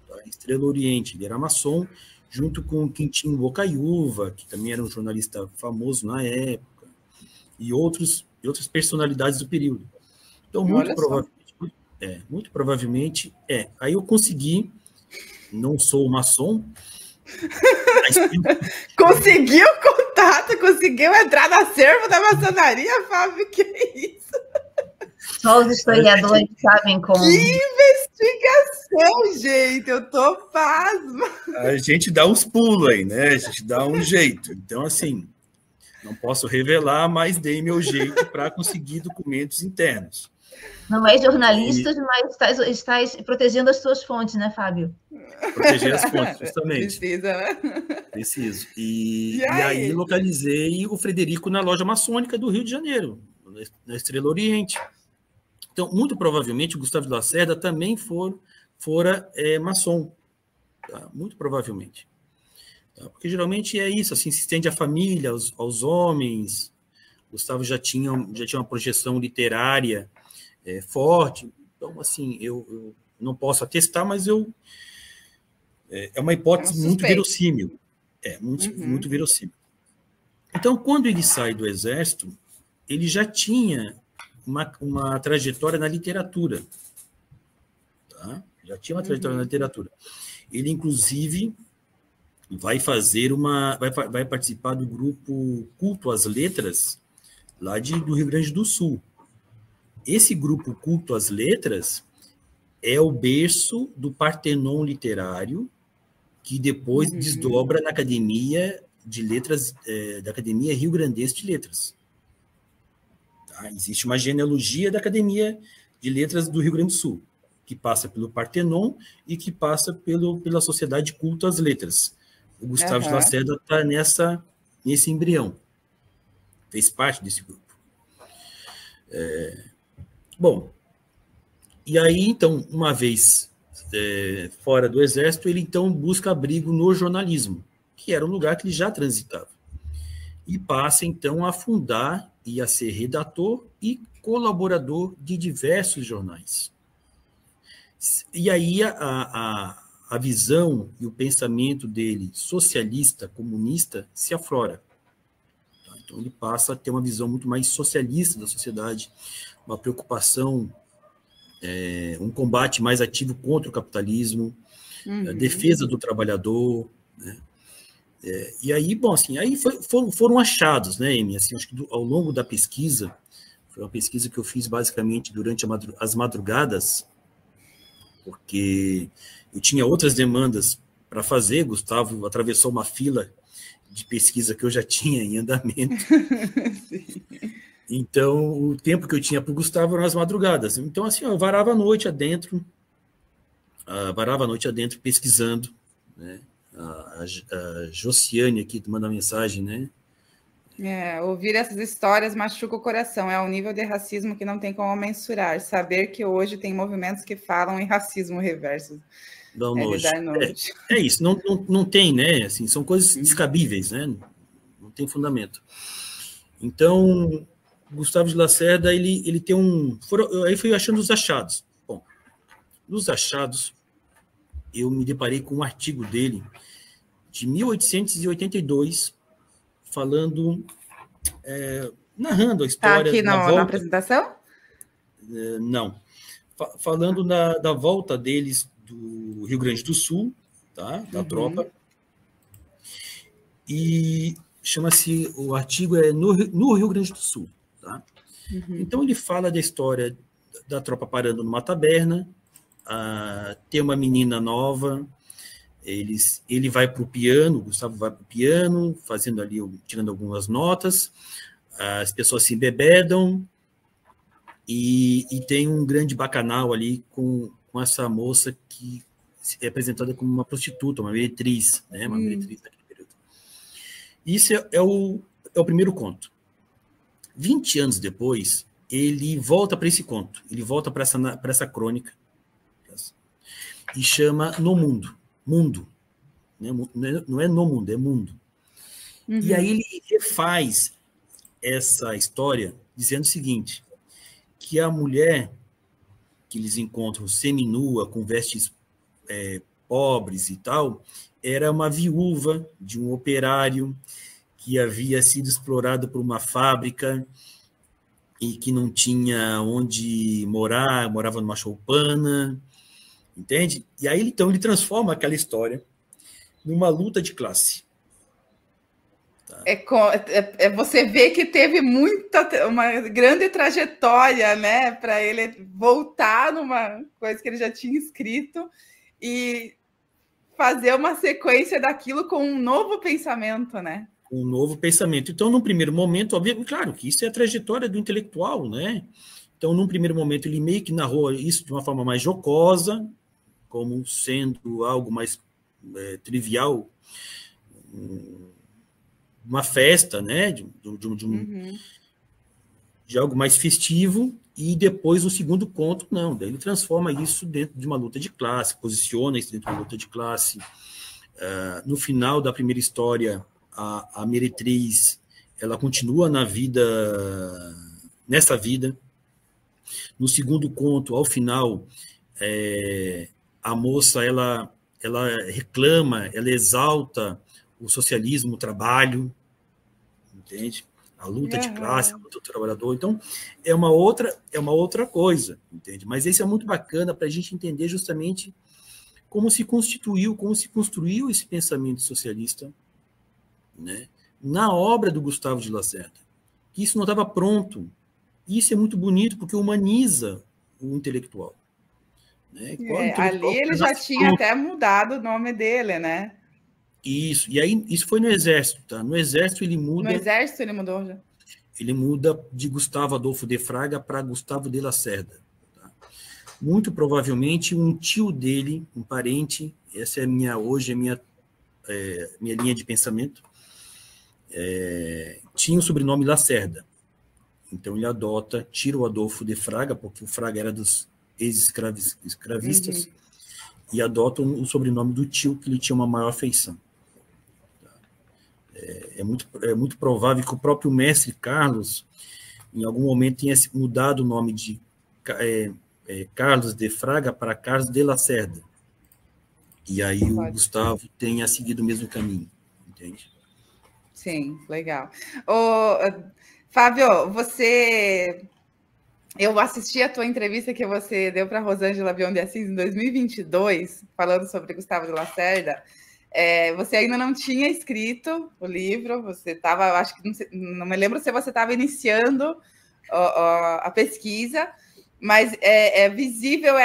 [SPEAKER 4] tá? Estrela Oriente. Ele era maçom, junto com o Quintinho Bocaiúva, que também era um jornalista famoso na época, e outras personalidades do período. Então, muito provavelmente. Aí eu consegui, não sou maçom, mas...
[SPEAKER 2] Conseguiu contato, conseguiu entrar no acervo da maçonaria, Fábio? Que isso?
[SPEAKER 3] Só os historiadores sabem como.
[SPEAKER 2] Que investigação, gente! Eu tô pasma.
[SPEAKER 4] A gente dá uns pulos aí, né? A gente dá um jeito. Então, assim, não posso revelar, mas dei meu jeito para conseguir documentos internos.
[SPEAKER 3] Não é jornalista, mas estás protegendo as suas fontes, né, Fábio?
[SPEAKER 4] Proteger as fontes, justamente.
[SPEAKER 2] Precisa, né?
[SPEAKER 4] Preciso. E aí localizei o Frederico na loja maçônica do Rio de Janeiro, na Estrela Oriente. Então, muito provavelmente, o Gustavo de Lacerda também fora maçom. Tá? Muito provavelmente. Tá? Porque geralmente é isso, assim, se estende à família, aos homens. Gustavo já tinha uma projeção literária forte. Então, assim, eu não posso atestar, mas é uma hipótese muito verossímil. Muito verossímil. Então, quando ele sai do Exército, ele já tinha uma trajetória na literatura. Tá? Já tinha uma trajetória na literatura. Ele, inclusive, vai participar do grupo Culto às Letras, lá do Rio Grande do Sul. Esse grupo Culto às Letras é o berço do Partenon literário, que depois desdobra na Academia de Letras, da Academia Rio Grandense de Letras. Tá? Existe uma genealogia da Academia de Letras do Rio Grande do Sul, que passa pelo Partenon e que passa pela Sociedade Culto às Letras. O Gustavo de Lacerda está nesse embrião. Fez parte desse grupo. Bom, e aí, então, uma vez fora do Exército, ele, então, busca abrigo no jornalismo, que era um lugar que ele já transitava. E passa, então, a fundar e a ser redator e colaborador de diversos jornais. E aí a visão e o pensamento dele, socialista, comunista, se aflora. Então, ele passa a ter uma visão muito mais socialista da sociedade, uma preocupação, um combate mais ativo contra o capitalismo, a defesa do trabalhador, né? E aí, bom, assim, aí foram achados, né, Amy? Assim, acho que ao longo da pesquisa, foi uma pesquisa que eu fiz basicamente durante as madrugadas, porque eu tinha outras demandas para fazer. Gustavo atravessou uma fila de pesquisa que eu já tinha em andamento. Então, o tempo que eu tinha para o Gustavo eram as madrugadas. Então, assim, eu varava a noite adentro pesquisando, né? A Josiane aqui manda uma mensagem, né?
[SPEAKER 2] Ouvir essas histórias machuca o coração. É um nível de racismo que não tem como mensurar. Saber que hoje tem movimentos que falam em racismo reverso.
[SPEAKER 4] É isso, não tem, né? Assim, são coisas descabíveis, né? Não tem fundamento. Então, Gustavo de Lacerda, ele tem aí fui achando os achados. Bom, nos achados, eu me deparei com um artigo dele de 1882, falando, narrando a história...
[SPEAKER 2] Está aqui na apresentação?
[SPEAKER 4] Não. Falando da volta deles do Rio Grande do Sul, tá? Da tropa. E chama-se, o artigo no Rio Grande do Sul, tá? Então, ele fala da história da tropa parando numa taberna, tem uma menina nova, ele vai para o piano, o Gustavo vai para o piano, fazendo ali, tirando algumas notas, as pessoas se embebedam, e tem um grande bacanal ali com essa moça que é apresentada como uma prostituta, uma meretriz, né? Uma meretriz daquele período. Isso é o primeiro conto. 20 anos depois, ele volta para esse conto, ele volta para essa crônica, e chama No Mundo. né? Não é no mundo, é mundo.
[SPEAKER 2] Uhum.
[SPEAKER 4] E aí ele refaz essa história dizendo o seguinte, que a mulher que eles encontram seminua, com vestes pobres e tal, era uma viúva de um operário que havia sido explorado por uma fábrica e que não tinha onde morar, morava numa choupana, entende? E aí, então, ele transforma aquela história numa luta de classe. Tá?
[SPEAKER 2] Você vê que teve uma grande trajetória, né, para ele voltar numa coisa que ele já tinha escrito e fazer uma sequência daquilo com um novo pensamento, né?
[SPEAKER 4] Um novo pensamento. Então, num primeiro momento, obviamente, claro que isso é a trajetória do intelectual, né? Então, num primeiro momento, ele meio que narrou isso de uma forma mais jocosa, como sendo algo mais trivial, uma festa, né? De algo mais festivo, e depois, no segundo conto, não. Daí ele transforma isso dentro de uma luta de classe, posiciona isso dentro de uma luta de classe. No final da primeira história, a meretriz, ela continua nessa vida. No segundo conto, ao final, a moça, ela reclama, ela exalta o socialismo, o trabalho, entende? A luta de classe, a luta do trabalhador. Então, é uma outra coisa, entende? Mas isso é muito bacana para a gente entender justamente como se construiu esse pensamento socialista, né, na obra do Gustavo de Lacerda. Que isso não estava pronto. Isso é muito bonito, porque humaniza o intelectual. Né?
[SPEAKER 2] Ali ele já tinha até mudado o nome dele, né?
[SPEAKER 4] Isso. E aí, isso foi no Exército, tá? No Exército ele muda...
[SPEAKER 2] No Exército ele mudou já?
[SPEAKER 4] Ele muda de Gustavo Adolfo de Fraga para Gustavo de Lacerda. Tá? Muito provavelmente um tio dele, um parente, essa é hoje é minha linha de pensamento, tinha o sobrenome Lacerda. Então ele tira o Adolfo de Fraga, porque o Fraga era dos ex-escravistas, e adota o sobrenome do tio, que ele tinha uma maior afeição. É muito provável que o próprio mestre Carlos, em algum momento, tenha mudado o nome de Carlos de Fraga para Carlos de Lacerda. E aí o Gustavo tenha seguido o mesmo caminho, entende?
[SPEAKER 2] Sim, legal. Fábio, eu assisti a tua entrevista que você deu para a Rosângela Bion de Assis em 2022, falando sobre Gustavo de Lacerda. Você ainda não tinha escrito o livro, você estava, acho que não me lembro se você estava iniciando a pesquisa, mas é visível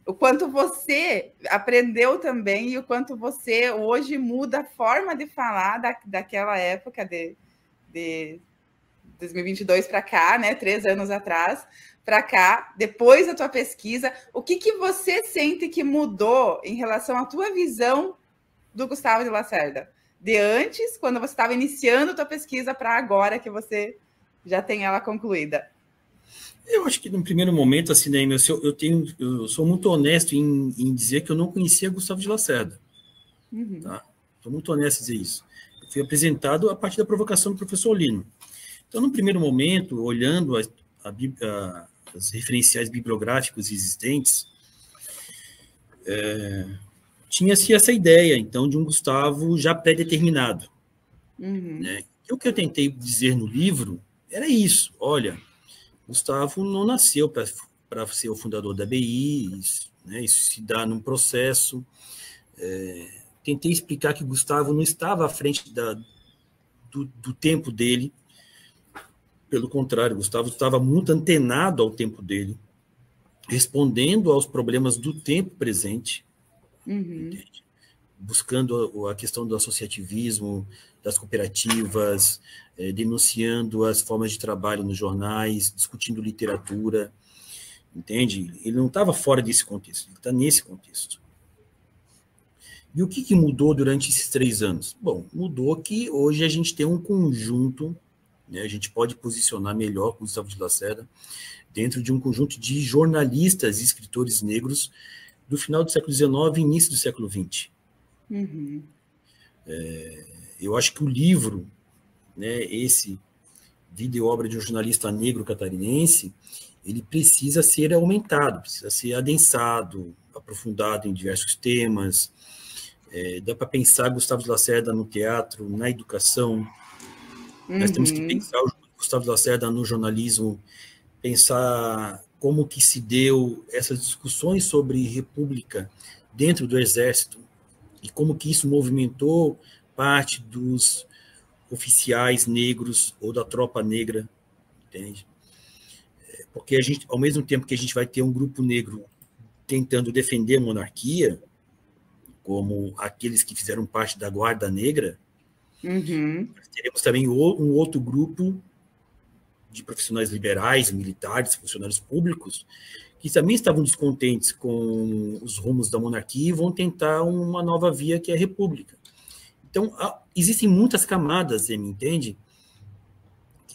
[SPEAKER 2] o quanto você aprendeu também e o quanto você hoje muda a forma de falar daquela época de 2022 para cá, né? 3 anos atrás para cá, depois da tua pesquisa. O que você sente que mudou em relação à tua visão do Gustavo de Lacerda? De antes, quando você estava iniciando a tua pesquisa, para agora que você já tem ela concluída?
[SPEAKER 4] Eu acho que no primeiro momento, assim, né, eu sou muito honesto em dizer que eu não conhecia Gustavo de Lacerda. Tá? Estou muito honesto em dizer isso. Eu fui apresentado a partir da provocação do professor Lino. Então, no primeiro momento, olhando as referenciais bibliográficos existentes, tinha-se essa ideia, então, de um Gustavo já pré-determinado. Né? E o que eu tentei dizer no livro era isso. Olha, Gustavo não nasceu para ser o fundador da BI, né? Isso se dá num processo. Tentei explicar que Gustavo não estava à frente do tempo dele. Pelo contrário, Gustavo estava muito antenado ao tempo dele, respondendo aos problemas do tempo presente, buscando a questão do associativismo, das cooperativas, denunciando as formas de trabalho nos jornais, discutindo literatura, entende? Ele não estava fora desse contexto, ele está nesse contexto. E o que mudou durante esses 3 anos? Bom, mudou que hoje a gente tem um conjunto, né, a gente pode posicionar melhor com o Gustavo de Lacerda dentro de um conjunto de jornalistas e escritores negros do final do século XIX e início do século XX.
[SPEAKER 2] Uhum.
[SPEAKER 4] Eu acho que o livro, né, esse Vida e Obra de um Jornalista Negro Catarinense, ele precisa ser aumentado, precisa ser adensado, aprofundado em diversos temas. Dá para pensar Gustavo de Lacerda no teatro, na educação. Nós temos que pensar o Gustavo de Lacerda no jornalismo, pensar como que se deu essas discussões sobre república dentro do Exército e como que isso movimentou parte dos oficiais negros ou da tropa negra, entende? Porque a gente, ao mesmo tempo que a gente vai ter um grupo negro tentando defender a monarquia, como aqueles que fizeram parte da Guarda Negra, nós teremos também um outro grupo de profissionais liberais, militares, funcionários públicos, que também estavam descontentes com os rumos da monarquia e vão tentar uma nova via, que é a república. Então, existem muitas camadas, me entende?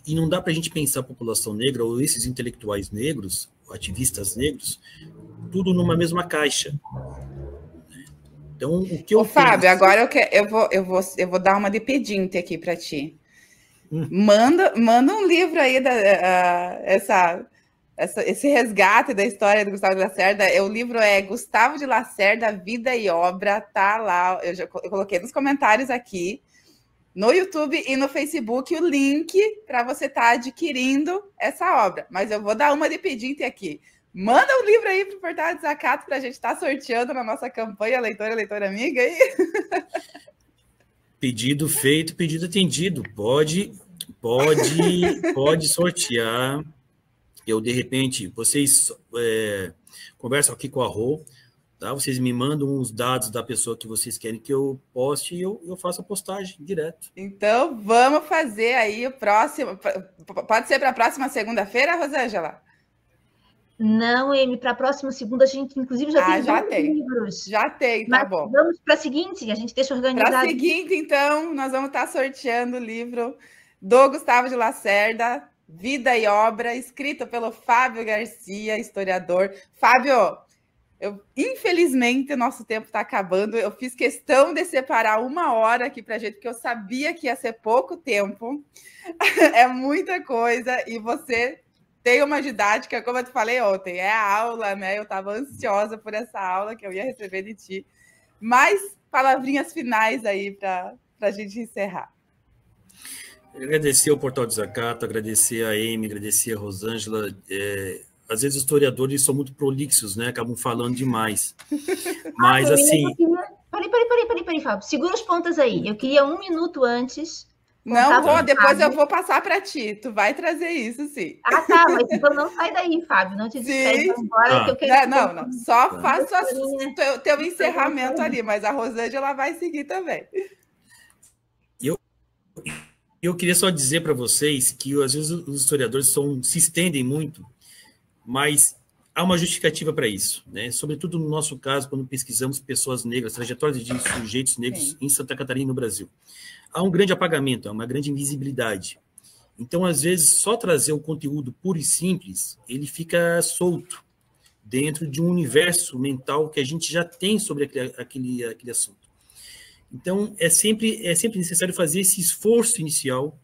[SPEAKER 4] E não dá para a gente pensar a população negra ou esses intelectuais negros, ativistas negros, tudo numa mesma caixa. Então, o que eu
[SPEAKER 2] Fábio, agora eu vou dar uma de pedinte aqui para ti. Manda um livro aí, esse resgate da história do Gustavo de Lacerda. O livro é Gustavo de Lacerda, Vida e Obra, tá lá. Eu coloquei nos comentários aqui, no YouTube e no Facebook, o link para você estar adquirindo essa obra. Mas eu vou dar uma de pedinte aqui. Manda um livro aí para o Portal Desacato para a gente estar sorteando na nossa campanha Leitora Amiga aí.
[SPEAKER 4] Pedido feito, pedido atendido. Pode sortear. Eu, de repente, vocês conversam aqui com a Rô, tá? Vocês me mandam os dados da pessoa que vocês querem que eu poste e eu faço a postagem direto.
[SPEAKER 2] Então, vamos fazer aí o próximo. Pode ser para a próxima segunda-feira, Rosângela?
[SPEAKER 3] Não, Amy, para a próxima segunda a gente, inclusive, já tem livros.
[SPEAKER 2] Já tem, tá bom.
[SPEAKER 3] Vamos para a seguinte, a gente deixa organizado.
[SPEAKER 2] Para a seguinte, então, nós vamos estar sorteando o livro do Gustavo de Lacerda, Vida e Obra, escrito pelo Fábio Garcia, historiador. Fábio, infelizmente o nosso tempo está acabando. Eu fiz questão de separar 1 hora aqui para a gente, porque eu sabia que ia ser pouco tempo. É muita coisa e você tem uma didática, como eu te falei ontem, é a aula, né? Eu estava ansiosa por essa aula que eu ia receber de ti. Mais palavrinhas finais aí para a gente encerrar.
[SPEAKER 4] Agradecer ao Portal Desacato, agradecer a Amy, agradecer a Rosângela. Às vezes os historiadores são muito prolixos, né? Acabam falando demais. Mas, assim...
[SPEAKER 3] Peraí, Fábio. Segura as pontas aí. Eu queria 1 minuto antes...
[SPEAKER 2] Não vou, depois eu vou passar para ti. Tu vai trazer isso, sim.
[SPEAKER 3] Ah, tá, mas então não sai daí, Fábio. Não te despede agora, que eu quero...
[SPEAKER 2] Não. Só faço teu encerramento ali, mas a Rosângela vai seguir também.
[SPEAKER 4] Eu queria só dizer para vocês que, às vezes, os historiadores se estendem muito, mas há uma justificativa para isso, né? Sobretudo no nosso caso, quando pesquisamos pessoas negras, trajetórias de sujeitos negros em Santa Catarina, no Brasil. Há um grande apagamento, há uma grande invisibilidade. Então, às vezes, só trazer o conteúdo puro e simples, ele fica solto dentro de um universo mental que a gente já tem sobre aquele assunto. Então, é sempre necessário fazer esse esforço inicial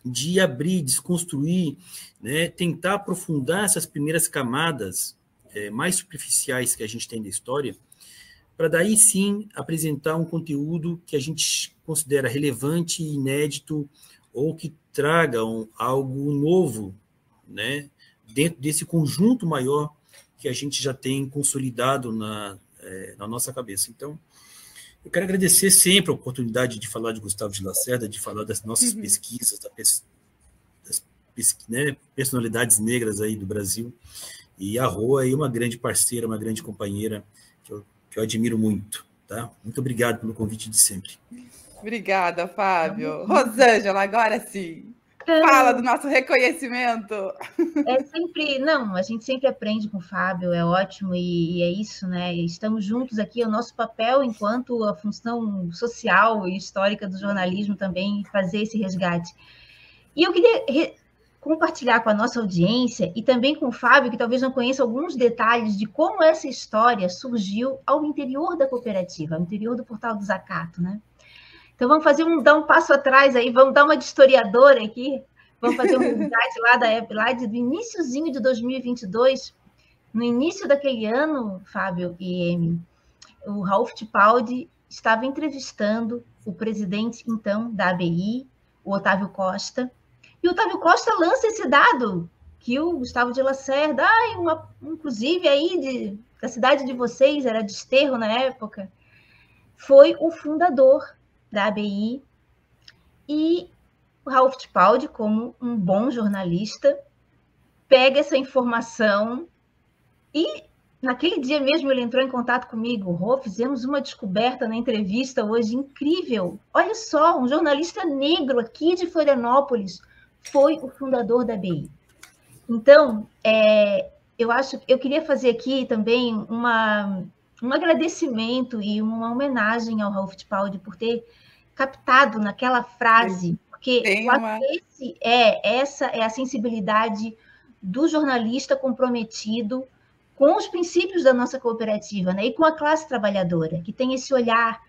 [SPEAKER 4] de abrir, desconstruir, né, tentar aprofundar essas primeiras camadas mais superficiais que a gente tem da história, para daí sim apresentar um conteúdo que a gente considera relevante, inédito, ou que traga algo novo, né, dentro desse conjunto maior que a gente já tem consolidado na nossa cabeça. Então, eu quero agradecer sempre a oportunidade de falar de Gustavo de Lacerda, de falar das nossas pesquisas, das personalidades negras aí do Brasil. E a Rô é uma grande parceira, uma grande companheira, que eu admiro muito. Tá? Muito obrigado pelo convite de sempre.
[SPEAKER 2] Obrigada, Fábio. Rosângela, agora sim. Fala do nosso reconhecimento.
[SPEAKER 3] A gente sempre aprende com o Fábio, é ótimo, e é isso, né? Estamos juntos aqui, é o nosso papel enquanto a função social e histórica do jornalismo também, fazer esse resgate. E eu queria compartilhar com a nossa audiência e também com o Fábio, que talvez não conheça alguns detalhes de como essa história surgiu ao interior da cooperativa, ao interior do Portal do Zacato, né? Então, vamos dar um passo atrás aí, vamos dar uma de historiadora aqui, vamos fazer um resgate lá do iniciozinho de 2022. No início daquele ano, Fábio e Emi, o Raul Fittipaldi estava entrevistando o presidente, então, da ABI, o Otávio Costa, e o Otávio Costa lança esse dado, que o Gustavo de Lacerda, inclusive aí da cidade de vocês, era Desterro na época, foi o fundador da ABI, e o Raul Fittipaldi, como um bom jornalista, pega essa informação e, naquele dia mesmo, ele entrou em contato comigo. Rô, fizemos uma descoberta na entrevista hoje incrível. Olha só, um jornalista negro aqui de Florianópolis foi o fundador da ABI. Então, eu queria fazer aqui também um agradecimento e uma homenagem ao Raul Fittipaldi por ter captado naquela frase, porque essa é a sensibilidade do jornalista comprometido com os princípios da nossa cooperativa, né? E com a classe trabalhadora, que tem esse olhar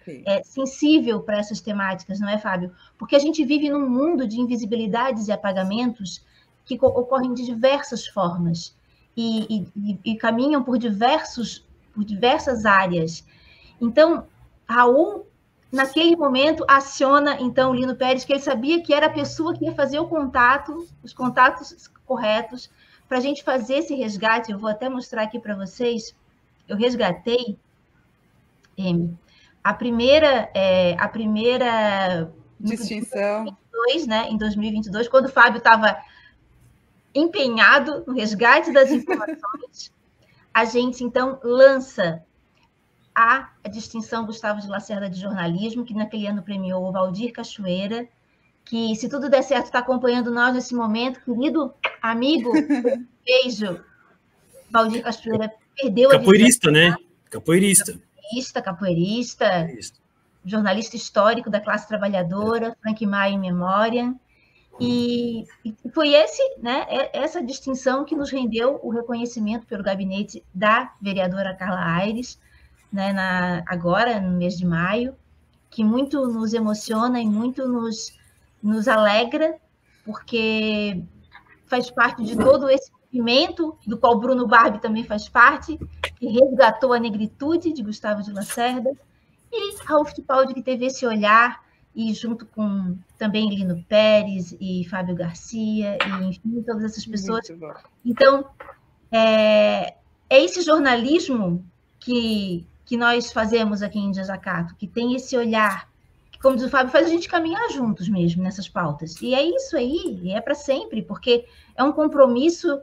[SPEAKER 3] sensível para essas temáticas, não é, Fábio? Porque a gente vive num mundo de invisibilidades e apagamentos que ocorrem de diversas formas e caminham por diversas áreas. Então, Raul, naquele momento, aciona, então, o Lino Pérez, que ele sabia que era a pessoa que ia fazer os contatos corretos, para a gente fazer esse resgate. Eu vou até mostrar aqui para vocês. Eu resgatei, Emi, a primeira
[SPEAKER 2] distinção,
[SPEAKER 3] em 2022, quando o Fábio estava empenhado no resgate das informações, a gente, então, lança a distinção Gustavo de Lacerda de jornalismo, que naquele ano premiou o Valdir Cachoeira, que, se tudo der certo, está acompanhando nós nesse momento. Querido amigo, beijo. Valdir Cachoeira perdeu
[SPEAKER 4] capoeirista, né? Capoeirista,
[SPEAKER 3] jornalista histórico da classe trabalhadora, Frank Maia em memória. E foi essa distinção que nos rendeu o reconhecimento pelo gabinete da vereadora Carla Aires, né, agora, no mês de maio, que muito nos emociona e muito nos alegra, porque faz parte de todo esse movimento, do qual Bruno Barbi também faz parte, que resgatou a negritude de Gustavo de Lacerda, e Raul Fittipaldi, que teve esse olhar, e junto com também Lino Pérez e Fábio Garcia, e, enfim, todas essas pessoas. Então, é esse jornalismo que nós fazemos aqui em Desacato, que tem esse olhar, que, como diz o Fábio, faz a gente caminhar juntos mesmo nessas pautas. E é isso aí, e é para sempre, porque é um compromisso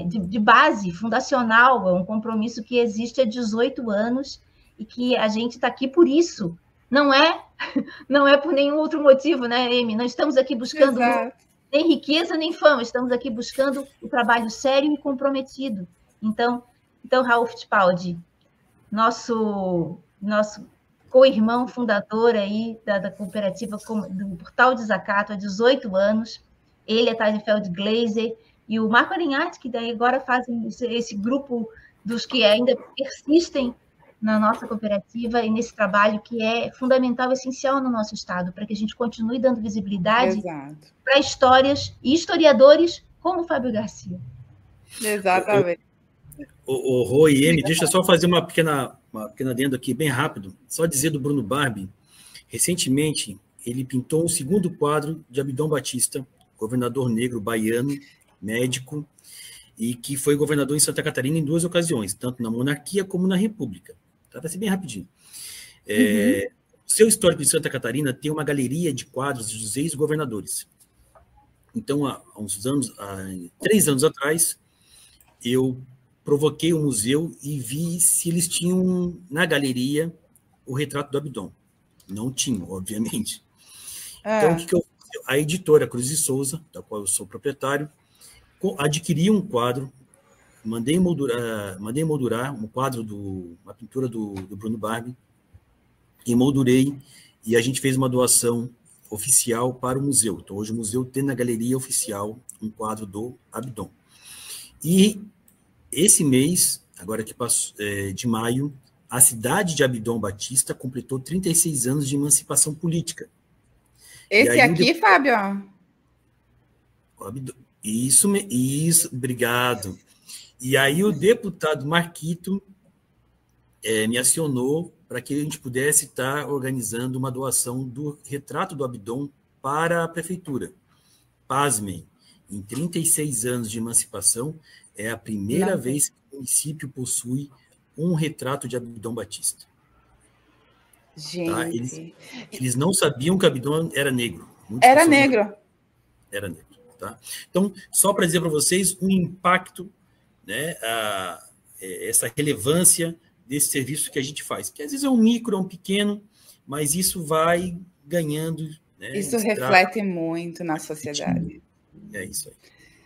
[SPEAKER 3] de base, fundacional, é um compromisso que existe há 18 anos e que a gente está aqui por isso. Não é por nenhum outro motivo, né, Emi? Não estamos aqui buscando nem riqueza, nem fama, estamos aqui buscando o trabalho sério e comprometido. Então Raul Fittipaldi, nosso co-irmão fundador aí da cooperativa do Portal de Zacato há 18 anos, ele, a Tadefeld Glaser e o Marco Arinhati, que daí agora fazem esse grupo dos que ainda persistem na nossa cooperativa e nesse trabalho que é fundamental, essencial no nosso estado, para que a gente continue dando visibilidade para histórias e historiadores como o Fábio Garcia.
[SPEAKER 2] Exatamente.
[SPEAKER 4] O Rô e Emi, deixa eu só fazer uma pequena adendo aqui, bem rápido. Só dizer do Bruno Barbi, recentemente, ele pintou um segundo quadro de Abdon Batista, governador negro baiano, médico, e que foi governador em Santa Catarina em 2 ocasiões, tanto na monarquia como na república. Tá? Vai ser bem rapidinho. O seu histórico de Santa Catarina tem uma galeria de quadros dos ex-governadores. Então, há 3 anos atrás, eu provoquei o museu e vi se eles tinham na galeria o retrato do Abdon. Não tinham, obviamente. Então, o que eu fiz? A editora Cruz de Souza, da qual eu sou proprietário, adquiri um quadro, mandei moldurar um quadro, uma pintura do Bruno Barbi, emoldurei, e a gente fez uma doação oficial para o museu. Então, hoje o museu tem na galeria oficial um quadro do Abdon. E esse mês, agora que passou, de maio, a cidade de Abdon Batista completou 36 anos de emancipação política.
[SPEAKER 2] Esse aqui, Fábio?
[SPEAKER 4] Isso, obrigado. E aí o deputado Marquito me acionou para que a gente pudesse estar organizando uma doação do retrato do Abdon para a prefeitura. Pasmem, em 36 anos de emancipação, é a primeira vez que o município possui um retrato de Abdon Batista.
[SPEAKER 2] Gente...
[SPEAKER 4] Tá? Eles não sabiam que Abdon era negro.
[SPEAKER 2] Era negro.
[SPEAKER 4] Era negro. Tá? Então, só para dizer para vocês o impacto, né, essa relevância desse serviço que a gente faz. Que às vezes é um micro, é um pequeno, mas isso vai ganhando. Né,
[SPEAKER 2] isso reflete muito na sociedade.
[SPEAKER 4] É isso aí.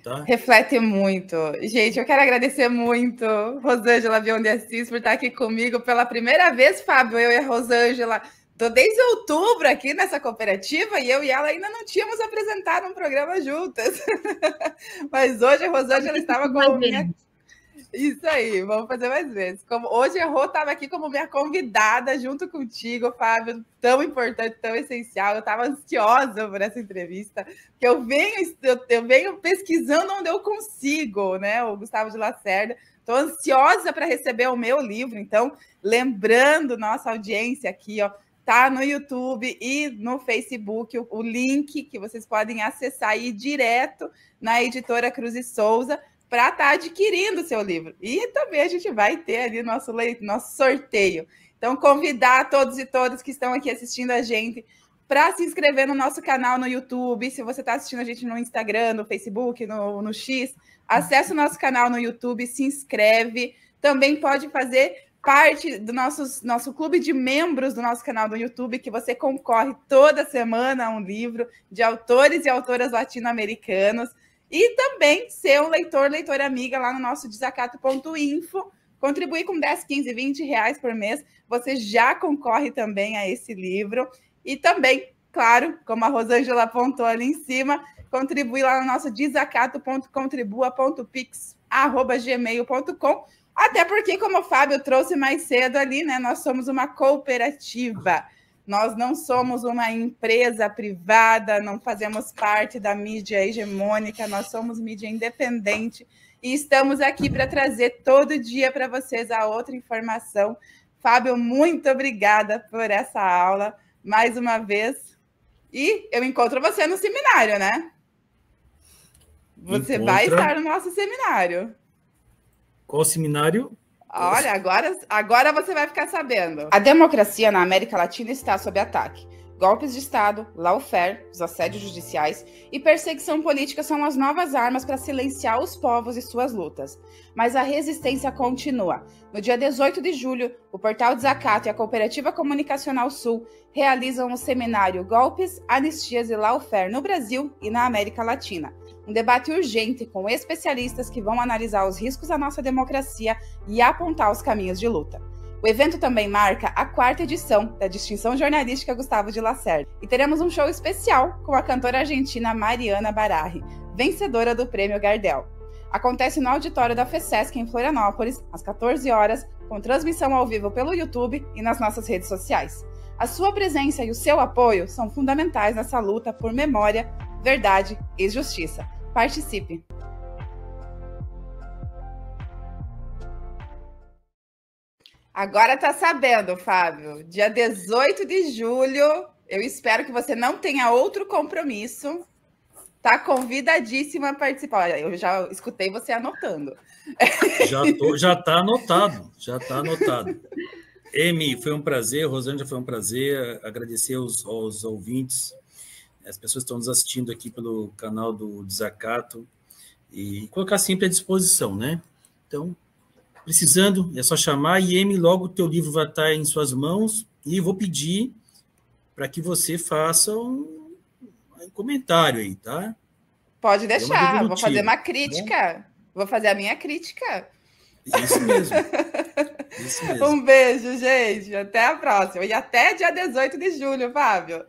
[SPEAKER 4] Tá?
[SPEAKER 2] Reflete muito. Gente, eu quero agradecer muito Rosângela Vion de Assis por estar aqui comigo pela primeira vez, Fábio. Eu e a Rosângela estou desde outubro aqui nessa cooperativa e eu e ela ainda não tínhamos apresentado um programa juntas. Mas hoje a Rosângela estava como minha... Isso aí, vamos fazer mais vezes. Hoje a Rô estava aqui como minha convidada junto contigo, Fábio, tão importante, tão essencial. Eu estava ansiosa por essa entrevista, porque eu venho pesquisando onde eu consigo, né? O Gustavo de Lacerda. Estou ansiosa para receber o meu livro. Então, lembrando nossa audiência aqui, ó, tá no YouTube e no Facebook o link que vocês podem acessar aí direto na editora Cruz e Souza, para estar adquirindo o seu livro. E também a gente vai ter ali nosso sorteio. Então, convidar todos e todas que estão aqui assistindo a gente para se inscrever no nosso canal no YouTube. Se você está assistindo a gente no Instagram, no Facebook, no X, acesse o nosso canal no YouTube, se inscreve. Também pode fazer parte do nosso clube de membros do nosso canal do YouTube, que você concorre toda semana a um livro de autores e autoras latino-americanos. E também ser um leitora amiga lá no nosso desacato.info, contribuir com 10, 15, 20 reais por mês, você já concorre também a esse livro. E também, claro, como a Rosângela apontou ali em cima, contribuir lá no nosso desacato.contribua.pix@gmail.com, até porque, como o Fábio trouxe mais cedo ali, né, nós somos uma cooperativa. Nós não somos uma empresa privada, não fazemos parte da mídia hegemônica, nós somos mídia independente e estamos aqui para trazer todo dia para vocês a outra informação. Fábio, muito obrigada por essa aula, mais uma vez. E eu encontro você no seminário, né? Você vai estar no nosso seminário.
[SPEAKER 4] Qual seminário?
[SPEAKER 2] Olha, agora você vai ficar sabendo. A democracia na América Latina está sob ataque. Golpes de Estado, lawfare, os assédios judiciais e perseguição política são as novas armas para silenciar os povos e suas lutas. Mas a resistência continua. No dia 18 de julho, o Portal Desacato e a Cooperativa Comunicacional Sul realizam o seminário Golpes, Anistias e Lawfare no Brasil e na América Latina. Um debate urgente com especialistas que vão analisar os riscos da nossa democracia e apontar os caminhos de luta. O evento também marca a 4ª edição da distinção jornalística Gustavo de Lacerda. E teremos um show especial com a cantora argentina Mariana Bararri, vencedora do Prêmio Gardel. Acontece no auditório da FESESC em Florianópolis, às 14 horas, com transmissão ao vivo pelo YouTube e nas nossas redes sociais. A sua presença e o seu apoio são fundamentais nessa luta por memória, verdade e justiça. Participe! Agora tá sabendo, Fábio. Dia 18 de julho, eu espero que você não tenha outro compromisso. Tá convidadíssima a participar. Eu já escutei você anotando.
[SPEAKER 4] Já tá anotado. Emi, foi um prazer. Rosângela, foi um prazer. Agradecer aos ouvintes. As pessoas estão nos assistindo aqui pelo canal do Desacato e colocar sempre à disposição, né? Então, precisando, é só chamar e, Emi, logo o teu livro vai estar em suas mãos e vou pedir para que você faça um comentário aí, tá?
[SPEAKER 2] Pode deixar, vou fazer uma crítica. Vou fazer a minha crítica.
[SPEAKER 4] Isso mesmo. Isso mesmo.
[SPEAKER 2] Um beijo, gente. Até a próxima. E até dia 18 de julho, Fábio.